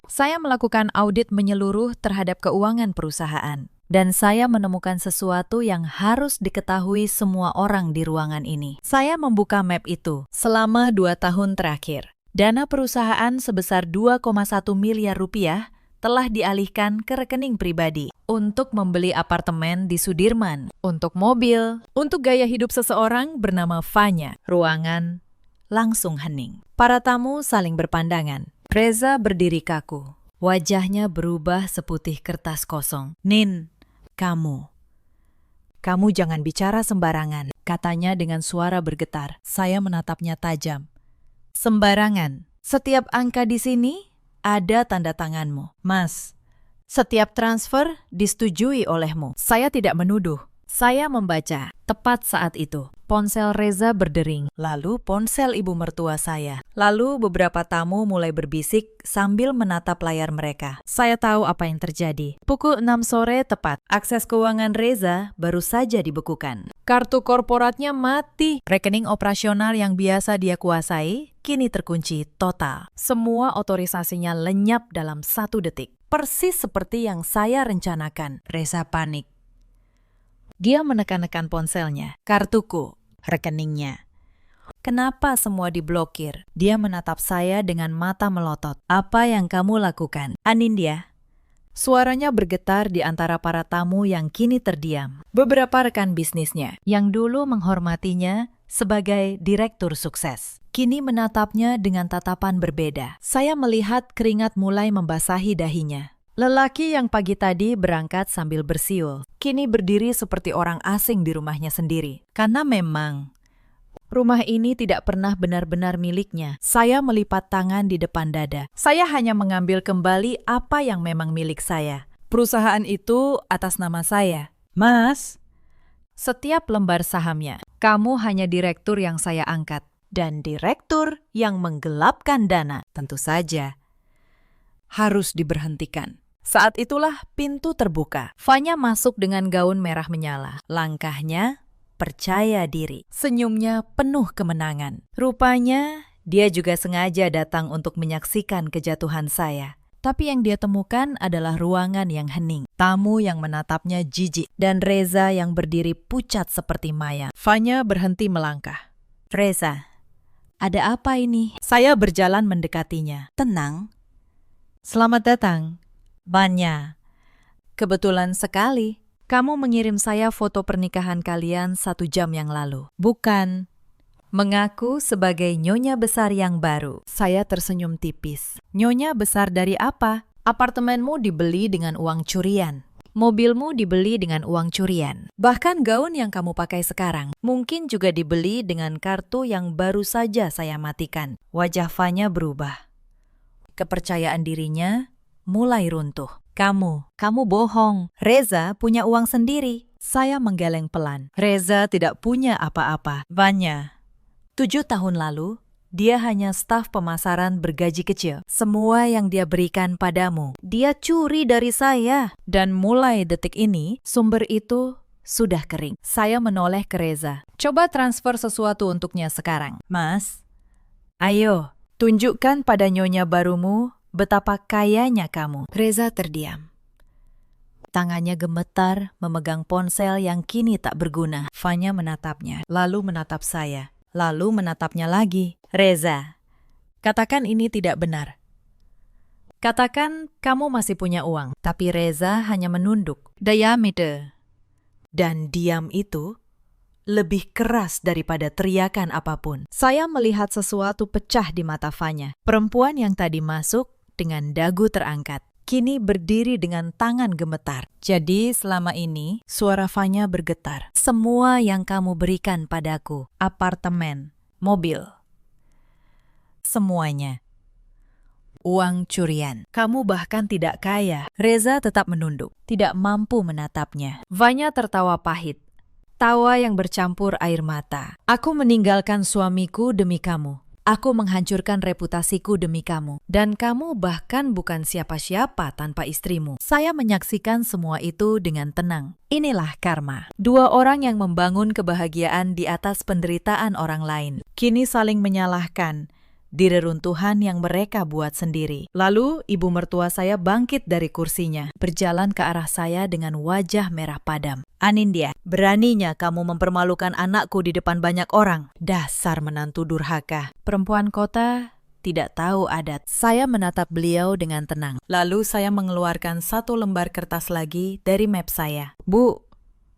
saya melakukan audit menyeluruh terhadap keuangan perusahaan. Dan saya menemukan sesuatu yang harus diketahui semua orang di ruangan ini. Saya membuka map itu selama 2 tahun terakhir. Dana perusahaan sebesar 2,1 miliar rupiah telah dialihkan ke rekening pribadi untuk membeli apartemen di Sudirman, untuk mobil, untuk gaya hidup seseorang bernama Fanya. Ruangan langsung hening. Para tamu saling berpandangan. Reza berdiri kaku. Wajahnya berubah seputih kertas kosong. Nin, kamu jangan bicara sembarangan, katanya dengan suara bergetar. Saya menatapnya tajam. Sembarangan. Setiap angka di sini ada tanda tanganmu. Mas, setiap transfer disetujui olehmu. Saya tidak menuduh. Saya membaca. Tepat saat itu, ponsel Reza berdering. Lalu ponsel ibu mertua saya. Lalu beberapa tamu mulai berbisik sambil menatap layar mereka. Saya tahu apa yang terjadi. Pukul 6 sore tepat, akses keuangan Reza baru saja dibekukan. Kartu korporatnya mati. Rekening operasional yang biasa dia kuasai kini terkunci total. Semua otorisasinya lenyap dalam 1 detik. Persis seperti yang saya rencanakan. Reza panik. Dia menekan-nekan ponselnya. Kartuku, rekeningnya. Kenapa semua diblokir? Dia menatap saya dengan mata melotot. Apa yang kamu lakukan? Anindya. Suaranya bergetar di antara para tamu yang kini terdiam. Beberapa rekan bisnisnya yang dulu menghormatinya sebagai direktur sukses kini menatapnya dengan tatapan berbeda. Saya melihat keringat mulai membasahi dahinya. Lelaki yang pagi tadi berangkat sambil bersiul, kini berdiri seperti orang asing di rumahnya sendiri. Karena memang rumah ini tidak pernah benar-benar miliknya. Saya melipat tangan di depan dada. Saya hanya mengambil kembali apa yang memang milik saya. Perusahaan itu atas nama saya. Mas, setiap lembar sahamnya, kamu hanya direktur yang saya angkat. Dan direktur yang menggelapkan dana, tentu saja harus diberhentikan. Saat itulah pintu terbuka. Fanya masuk dengan gaun merah menyala. Langkahnya percaya diri. Senyumnya penuh kemenangan. Rupanya dia juga sengaja datang untuk menyaksikan kejatuhan saya. Tapi yang dia temukan adalah ruangan yang hening. Tamu yang menatapnya jijik. Dan Reza yang berdiri pucat seperti mayat. Fanya berhenti melangkah. Reza, ada apa ini? Saya berjalan mendekatinya. Tenang. Selamat datang. Banya, kebetulan sekali kamu mengirim saya foto pernikahan kalian 1 jam yang lalu. Bukan. Mengaku sebagai nyonya besar yang baru. Saya tersenyum tipis. Nyonya besar dari apa? Apartemenmu dibeli dengan uang curian. Mobilmu dibeli dengan uang curian. Bahkan gaun yang kamu pakai sekarang mungkin juga dibeli dengan kartu yang baru saja saya matikan. Wajah Fanya berubah. Kepercayaan dirinya mulai runtuh. Kamu bohong. Reza punya uang sendiri. Saya menggeleng pelan. Reza tidak punya apa-apa. Vanya, 7 tahun lalu, dia hanya staf pemasaran bergaji kecil. Semua yang dia berikan padamu, dia curi dari saya. Dan mulai detik ini, sumber itu sudah kering. Saya menoleh ke Reza. Coba transfer sesuatu untuknya sekarang. Mas, ayo, tunjukkan pada nyonya barumu betapa kayanya kamu. Reza terdiam. Tangannya gemetar memegang ponsel yang kini tak berguna. Fanya menatapnya, lalu menatap saya, lalu menatapnya lagi. Reza, katakan ini tidak benar. Katakan kamu masih punya uang. Tapi Reza hanya menunduk. Diameter. Dan diam itu lebih keras daripada teriakan apapun. Saya melihat sesuatu pecah di mata Fanya. Perempuan yang tadi masuk dengan dagu terangkat, kini berdiri dengan tangan gemetar. Jadi selama ini suara Fanya bergetar. Semua yang kamu berikan padaku, apartemen, mobil, semuanya uang curian. Kamu bahkan tidak kaya. Reza tetap menunduk, tidak mampu menatapnya. Fanya tertawa pahit, tawa yang bercampur air mata. Aku meninggalkan suamiku demi kamu. Aku menghancurkan reputasiku demi kamu. Dan kamu bahkan bukan siapa-siapa tanpa istrimu. Saya menyaksikan semua itu dengan tenang. Inilah karma. Dua orang yang membangun kebahagiaan di atas penderitaan orang lain, kini saling menyalahkan di reruntuhan yang mereka buat sendiri. Lalu ibu mertua saya bangkit dari kursinya, berjalan ke arah saya dengan wajah merah padam. Anindya, beraninya kamu mempermalukan anakku di depan banyak orang. Dasar menantu durhaka. Perempuan kota tidak tahu adat. Saya menatap beliau dengan tenang. Lalu saya mengeluarkan satu lembar kertas lagi dari map saya. Bu,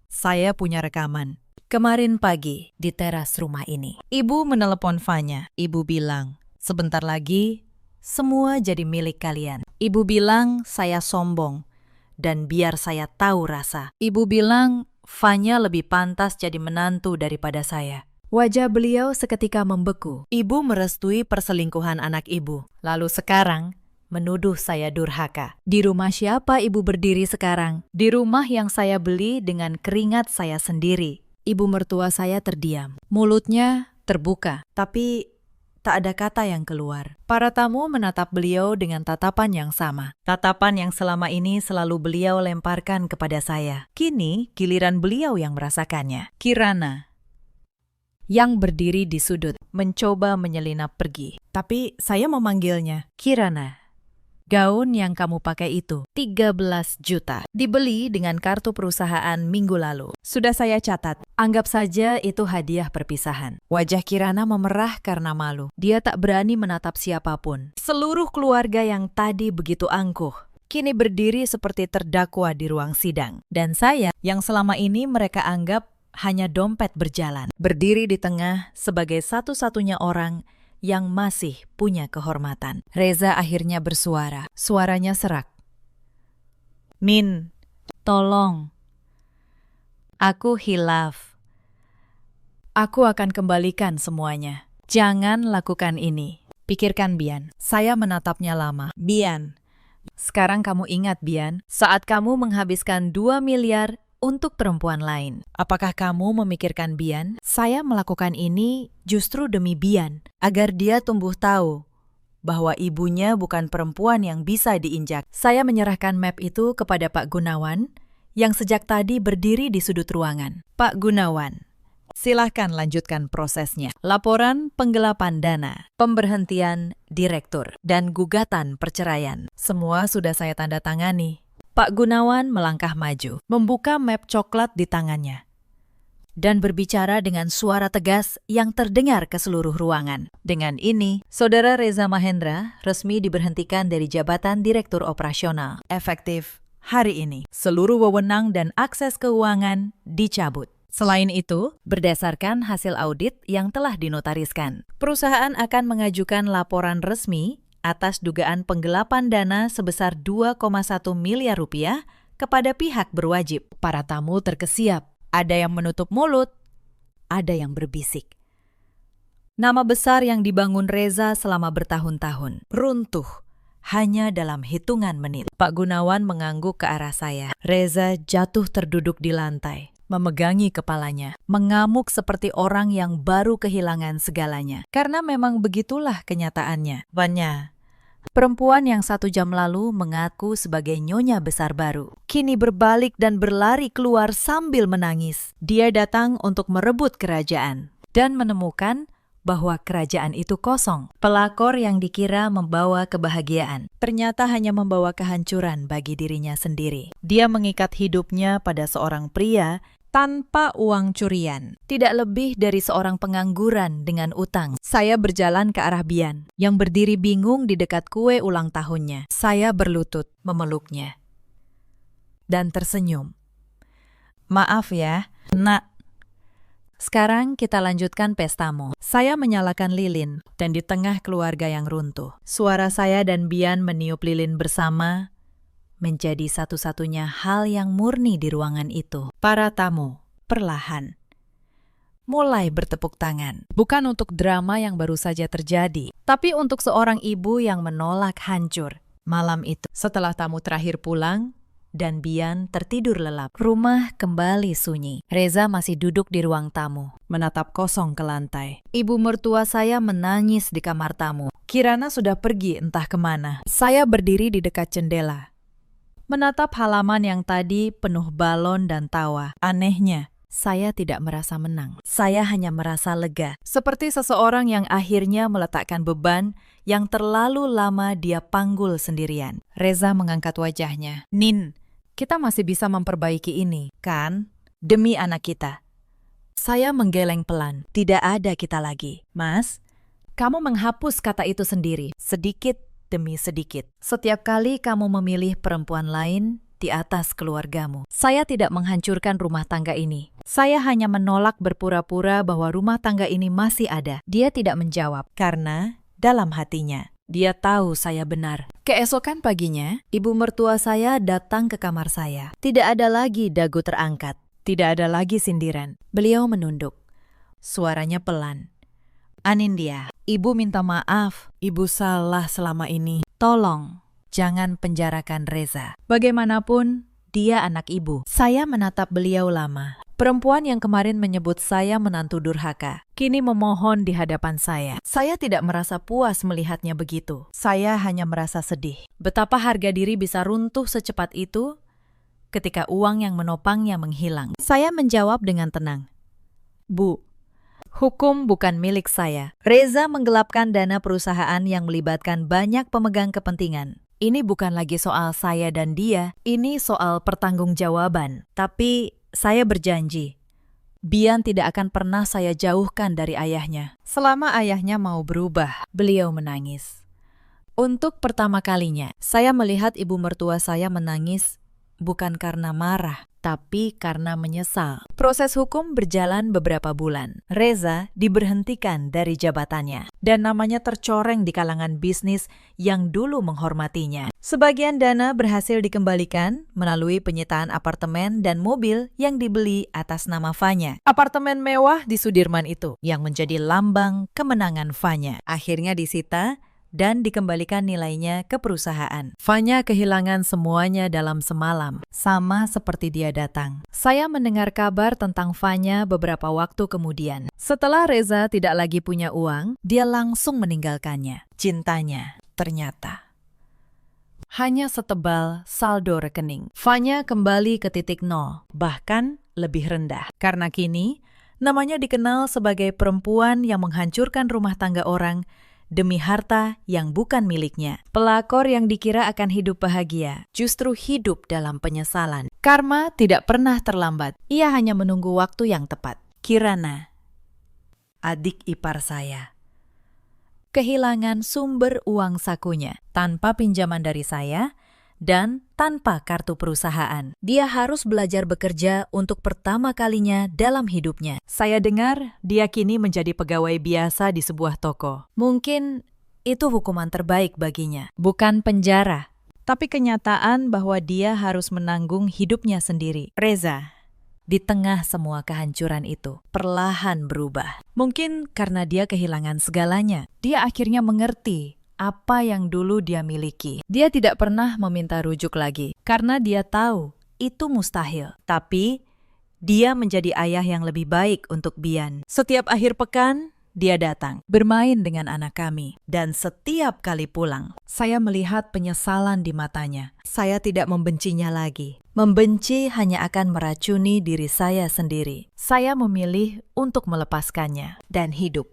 saya punya rekaman. Kemarin pagi di teras rumah ini. Ibu menelepon Fanya. Ibu bilang, sebentar lagi semua jadi milik kalian. Ibu bilang saya sombong dan biar saya tahu rasa. Ibu bilang Fanya lebih pantas jadi menantu daripada saya. Wajah beliau seketika membeku. Ibu merestui perselingkuhan anak ibu. Lalu sekarang menuduh saya durhaka. Di rumah siapa ibu berdiri sekarang? Di rumah yang saya beli dengan keringat saya sendiri. Ibu mertua saya terdiam. Mulutnya terbuka, tapi tak ada kata yang keluar. Para tamu menatap beliau dengan tatapan yang sama. Tatapan yang selama ini selalu beliau lemparkan kepada saya. Kini giliran beliau yang merasakannya. Kirana, yang berdiri di sudut, mencoba menyelinap pergi. Tapi saya memanggilnya. Kirana, gaun yang kamu pakai itu 13 juta. Dibeli dengan kartu perusahaan minggu lalu. Sudah saya catat. Anggap saja itu hadiah perpisahan. Wajah Kirana memerah karena malu. Dia tak berani menatap siapapun. Seluruh keluarga yang tadi begitu angkuh, kini berdiri seperti terdakwa di ruang sidang. Dan saya, yang selama ini mereka anggap hanya dompet berjalan, berdiri di tengah sebagai satu-satunya orang yang masih punya kehormatan. Reza akhirnya bersuara. Suaranya serak. Min, tolong. Aku hilaf. Aku akan kembalikan semuanya. Jangan lakukan ini. Pikirkan, Bian. Saya menatapnya lama. Bian, sekarang kamu ingat, Bian, saat kamu menghabiskan 2 miliar untuk perempuan lain. Apakah kamu memikirkan Bian? Saya melakukan ini justru demi Bian, agar dia tumbuh tahu bahwa ibunya bukan perempuan yang bisa diinjak. Saya menyerahkan map itu kepada Pak Gunawan, yang sejak tadi berdiri di sudut ruangan. Pak Gunawan, silahkan lanjutkan prosesnya. Laporan penggelapan dana, pemberhentian direktur, dan gugatan perceraian. Semua sudah saya tanda tangani. Pak Gunawan melangkah maju, membuka map coklat di tangannya, dan berbicara dengan suara tegas yang terdengar ke seluruh ruangan. Dengan ini, Saudara Reza Mahendra resmi diberhentikan dari jabatan Direktur Operasional. Efektif hari ini, seluruh wewenang dan akses keuangan dicabut. Selain itu, berdasarkan hasil audit yang telah dinotariskan, perusahaan akan mengajukan laporan resmi atas dugaan penggelapan dana sebesar 2,1 miliar rupiah kepada pihak berwajib. Para tamu terkesiap. Ada yang menutup mulut, ada yang berbisik. Nama besar yang dibangun Reza selama bertahun-tahun runtuh hanya dalam hitungan menit. Pak Gunawan mengangguk ke arah saya. Reza jatuh terduduk di lantai, memegangi kepalanya, mengamuk seperti orang yang baru kehilangan segalanya. Karena memang begitulah kenyataannya. Fanya, Perempuan yang 1 jam lalu mengaku sebagai nyonya besar baru, kini berbalik dan berlari keluar sambil menangis. Dia datang untuk merebut kerajaan dan menemukan bahwa kerajaan itu kosong. Pelakor yang dikira membawa kebahagiaan, ternyata hanya membawa kehancuran bagi dirinya sendiri. Dia mengikat hidupnya pada seorang pria tanpa uang curian, tidak lebih dari seorang pengangguran dengan utang. Saya berjalan ke arah Bian, yang berdiri bingung di dekat kue ulang tahunnya. Saya berlutut memeluknya dan tersenyum. "Maaf ya, Nak. Sekarang kita lanjutkan pestamu." Saya menyalakan lilin, dan di tengah keluarga yang runtuh, suara saya dan Bian meniup lilin bersama menjadi satu-satunya hal yang murni di ruangan itu. Para tamu perlahan mulai bertepuk tangan, bukan untuk drama yang baru saja terjadi, tapi untuk seorang ibu yang menolak hancur. Malam itu, setelah tamu terakhir pulang dan Bian tertidur lelap, rumah kembali sunyi. Reza masih duduk di ruang tamu, menatap kosong ke lantai. Ibu mertua saya menangis di kamar tamu. Kirana sudah pergi entah kemana. Saya berdiri di dekat jendela, menatap halaman yang tadi penuh balon dan tawa. Anehnya, saya tidak merasa menang. Saya hanya merasa lega, seperti seseorang yang akhirnya meletakkan beban yang terlalu lama dia panggul sendirian. Reza mengangkat wajahnya. "Nin, kita masih bisa memperbaiki ini, kan? Demi anak kita." Saya menggeleng pelan. "Tidak ada kita lagi." "Mas, kamu menghapus kata itu sendiri, sedikit demi sedikit. Setiap kali kamu memilih perempuan lain di atas keluargamu." "Saya tidak menghancurkan rumah tangga ini. Saya hanya menolak berpura-pura bahwa rumah tangga ini masih ada." Dia tidak menjawab, karena dalam hatinya dia tahu saya benar. Keesokan paginya, ibu mertua saya datang ke kamar saya. Tidak ada lagi dagu terangkat, tidak ada lagi sindiran. Beliau menunduk. Suaranya pelan. "Anindya, ibu minta maaf. Ibu salah selama ini. Tolong, jangan penjarakan Reza. Bagaimanapun, dia anak ibu." Saya menatap beliau lama. Perempuan yang kemarin menyebut saya menantu durhaka, kini memohon di hadapan saya. Saya tidak merasa puas melihatnya begitu. Saya hanya merasa sedih. Betapa harga diri bisa runtuh secepat itu ketika uang yang menopangnya menghilang. Saya menjawab dengan tenang. "Bu, hukum bukan milik saya. Reza menggelapkan dana perusahaan yang melibatkan banyak pemegang kepentingan. Ini bukan lagi soal saya dan dia, ini soal pertanggungjawaban. Tapi saya berjanji, Bian tidak akan pernah saya jauhkan dari ayahnya. Selama ayahnya mau berubah." Beliau menangis. Untuk pertama kalinya, saya melihat ibu mertua saya menangis bukan karena marah, tapi karena menyesal. Proses hukum berjalan beberapa bulan. Reza diberhentikan dari jabatannya, dan namanya tercoreng di kalangan bisnis yang dulu menghormatinya. Sebagian dana berhasil dikembalikan melalui penyitaan apartemen dan mobil yang dibeli atas nama Fanya. Apartemen mewah di Sudirman itu, yang menjadi lambang kemenangan Fanya, akhirnya disita dan dikembalikan nilainya ke perusahaan. Fanya kehilangan semuanya dalam semalam, sama seperti dia datang. Saya mendengar kabar tentang Fanya beberapa waktu kemudian. Setelah Reza tidak lagi punya uang, dia langsung meninggalkannya. Cintanya ternyata hanya setebal saldo rekening. Fanya kembali ke titik nol, bahkan lebih rendah. Karena kini, namanya dikenal sebagai perempuan yang menghancurkan rumah tangga orang demi harta yang bukan miliknya. Pelakor yang dikira akan hidup bahagia, justru hidup dalam penyesalan. Karma tidak pernah terlambat, ia hanya menunggu waktu yang tepat. Kirana, adik ipar saya, kehilangan sumber uang sakunya tanpa pinjaman dari saya dan tanpa kartu perusahaan. Dia harus belajar bekerja untuk pertama kalinya dalam hidupnya. Saya dengar dia kini menjadi pegawai biasa di sebuah toko. Mungkin itu hukuman terbaik baginya, bukan penjara, tapi kenyataan bahwa dia harus menanggung hidupnya sendiri. Reza, di tengah semua kehancuran itu, perlahan berubah. Mungkin karena dia kehilangan segalanya, dia akhirnya mengerti apa yang dulu dia miliki. Dia tidak pernah meminta rujuk lagi, karena dia tahu itu mustahil. Tapi dia menjadi ayah yang lebih baik untuk Bian. Setiap akhir pekan, dia datang, bermain dengan anak kami. Dan setiap kali pulang, saya melihat penyesalan di matanya. Saya tidak membencinya lagi. Membenci hanya akan meracuni diri saya sendiri. Saya memilih untuk melepaskannya dan hidup.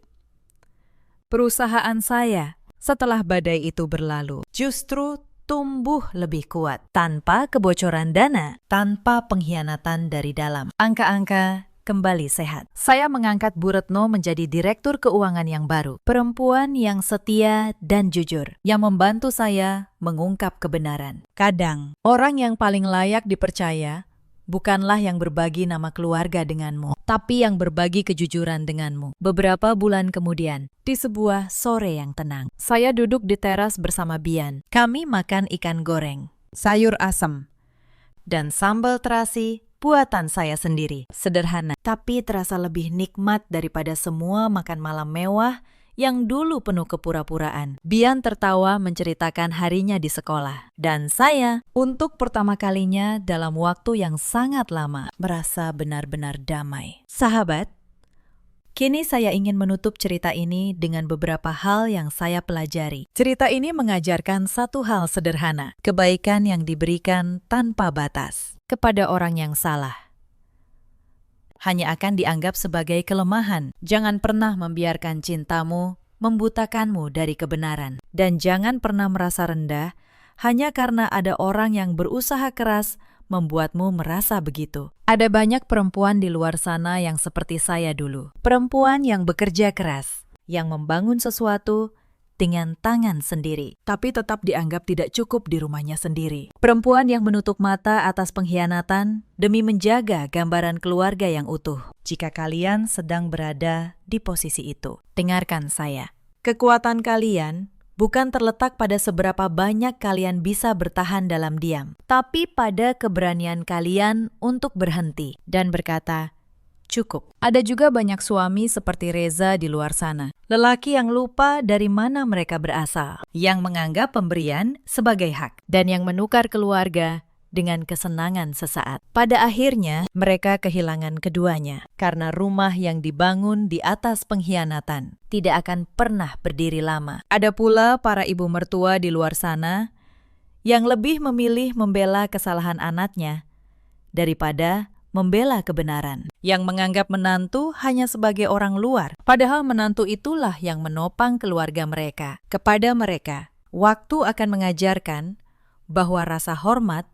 Perusahaan saya setelah badai itu berlalu justru tumbuh lebih kuat tanpa kebocoran dana, tanpa pengkhianatan dari dalam. Angka-angka kembali sehat. Saya mengangkat Bu Retno menjadi direktur keuangan yang baru. Perempuan yang setia dan jujur, yang membantu saya mengungkap kebenaran. Kadang, orang yang paling layak dipercaya bukanlah yang berbagi nama keluarga denganmu, tapi yang berbagi kejujuran denganmu. Beberapa bulan kemudian, di sebuah sore yang tenang, saya duduk di teras bersama Bian. Kami makan ikan goreng, sayur asem, dan sambal terasi buatan saya sendiri. Sederhana, tapi terasa lebih nikmat daripada semua makan malam mewah yang dulu penuh kepura-puraan. Bian tertawa menceritakan harinya di sekolah. Dan saya, untuk pertama kalinya dalam waktu yang sangat lama, merasa benar-benar damai. Sahabat, kini saya ingin menutup cerita ini dengan beberapa hal yang saya pelajari. Cerita ini mengajarkan satu hal sederhana, kebaikan yang diberikan tanpa batas kepada orang yang salah hanya akan dianggap sebagai kelemahan. Jangan pernah membiarkan cintamu membutakanmu dari kebenaran. Dan jangan pernah merasa rendah hanya karena ada orang yang berusaha keras membuatmu merasa begitu. Ada banyak perempuan di luar sana yang seperti saya dulu. Perempuan yang bekerja keras, yang membangun sesuatu dengan tangan sendiri, tapi tetap dianggap tidak cukup di rumahnya sendiri. Perempuan yang menutup mata atas pengkhianatan demi menjaga gambaran keluarga yang utuh. Jika kalian sedang berada di posisi itu, dengarkan saya. Kekuatan kalian bukan terletak pada seberapa banyak kalian bisa bertahan dalam diam, tapi pada keberanian kalian untuk berhenti dan berkata, cukup. Ada juga banyak suami seperti Reza di luar sana. Lelaki yang lupa dari mana mereka berasal, yang menganggap pemberian sebagai hak, dan yang menukar keluarga dengan kesenangan sesaat. Pada akhirnya, mereka kehilangan keduanya, karena rumah yang dibangun di atas pengkhianatan tidak akan pernah berdiri lama. Ada pula para ibu mertua di luar sana yang lebih memilih membela kesalahan anaknya daripada membela kebenaran, yang menganggap menantu hanya sebagai orang luar, padahal menantu itulah yang menopang keluarga mereka. Kepada mereka, waktu akan mengajarkan bahwa rasa hormat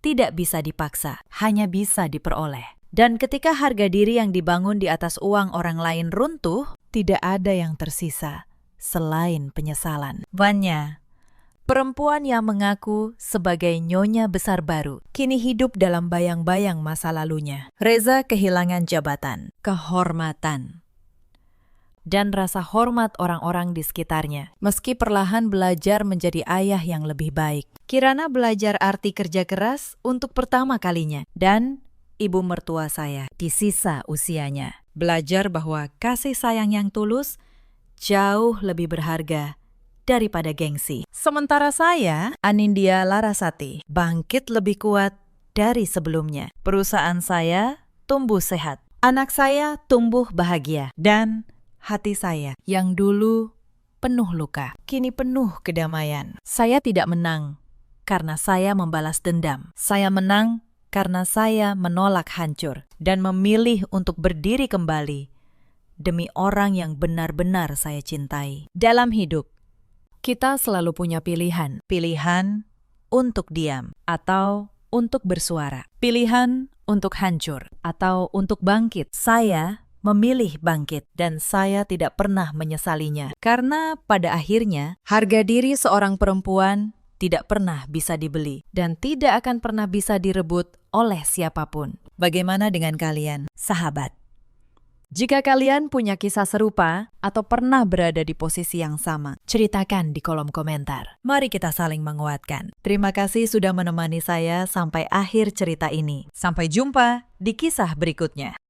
tidak bisa dipaksa, hanya bisa diperoleh. Dan ketika harga diri yang dibangun di atas uang orang lain runtuh, tidak ada yang tersisa selain penyesalan. Vanya, perempuan yang mengaku sebagai nyonya besar baru, kini hidup dalam bayang-bayang masa lalunya. Reza kehilangan jabatan, kehormatan, dan rasa hormat orang-orang di sekitarnya. Meski perlahan belajar menjadi ayah yang lebih baik. Kirana belajar arti kerja keras untuk pertama kalinya. Dan ibu mertua saya di sisa usianya belajar bahwa kasih sayang yang tulus jauh lebih berharga daripada gengsi. Sementara saya, Anindya Larasati, bangkit lebih kuat dari sebelumnya. Perusahaan saya tumbuh sehat. Anak saya tumbuh bahagia. Dan hati saya yang dulu penuh luka, kini penuh kedamaian. Saya tidak menang karena saya membalas dendam. Saya menang karena saya menolak hancur dan memilih untuk berdiri kembali demi orang yang benar-benar saya cintai. Dalam hidup, kita selalu punya pilihan. Pilihan untuk diam atau untuk bersuara. Pilihan untuk hancur atau untuk bangkit. Saya memilih bangkit dan saya tidak pernah menyesalinya. Karena pada akhirnya, harga diri seorang perempuan tidak pernah bisa dibeli dan tidak akan pernah bisa direbut oleh siapapun. Bagaimana dengan kalian, sahabat? Jika kalian punya kisah serupa atau pernah berada di posisi yang sama, ceritakan di kolom komentar. Mari kita saling menguatkan. Terima kasih sudah menemani saya sampai akhir cerita ini. Sampai jumpa di kisah berikutnya.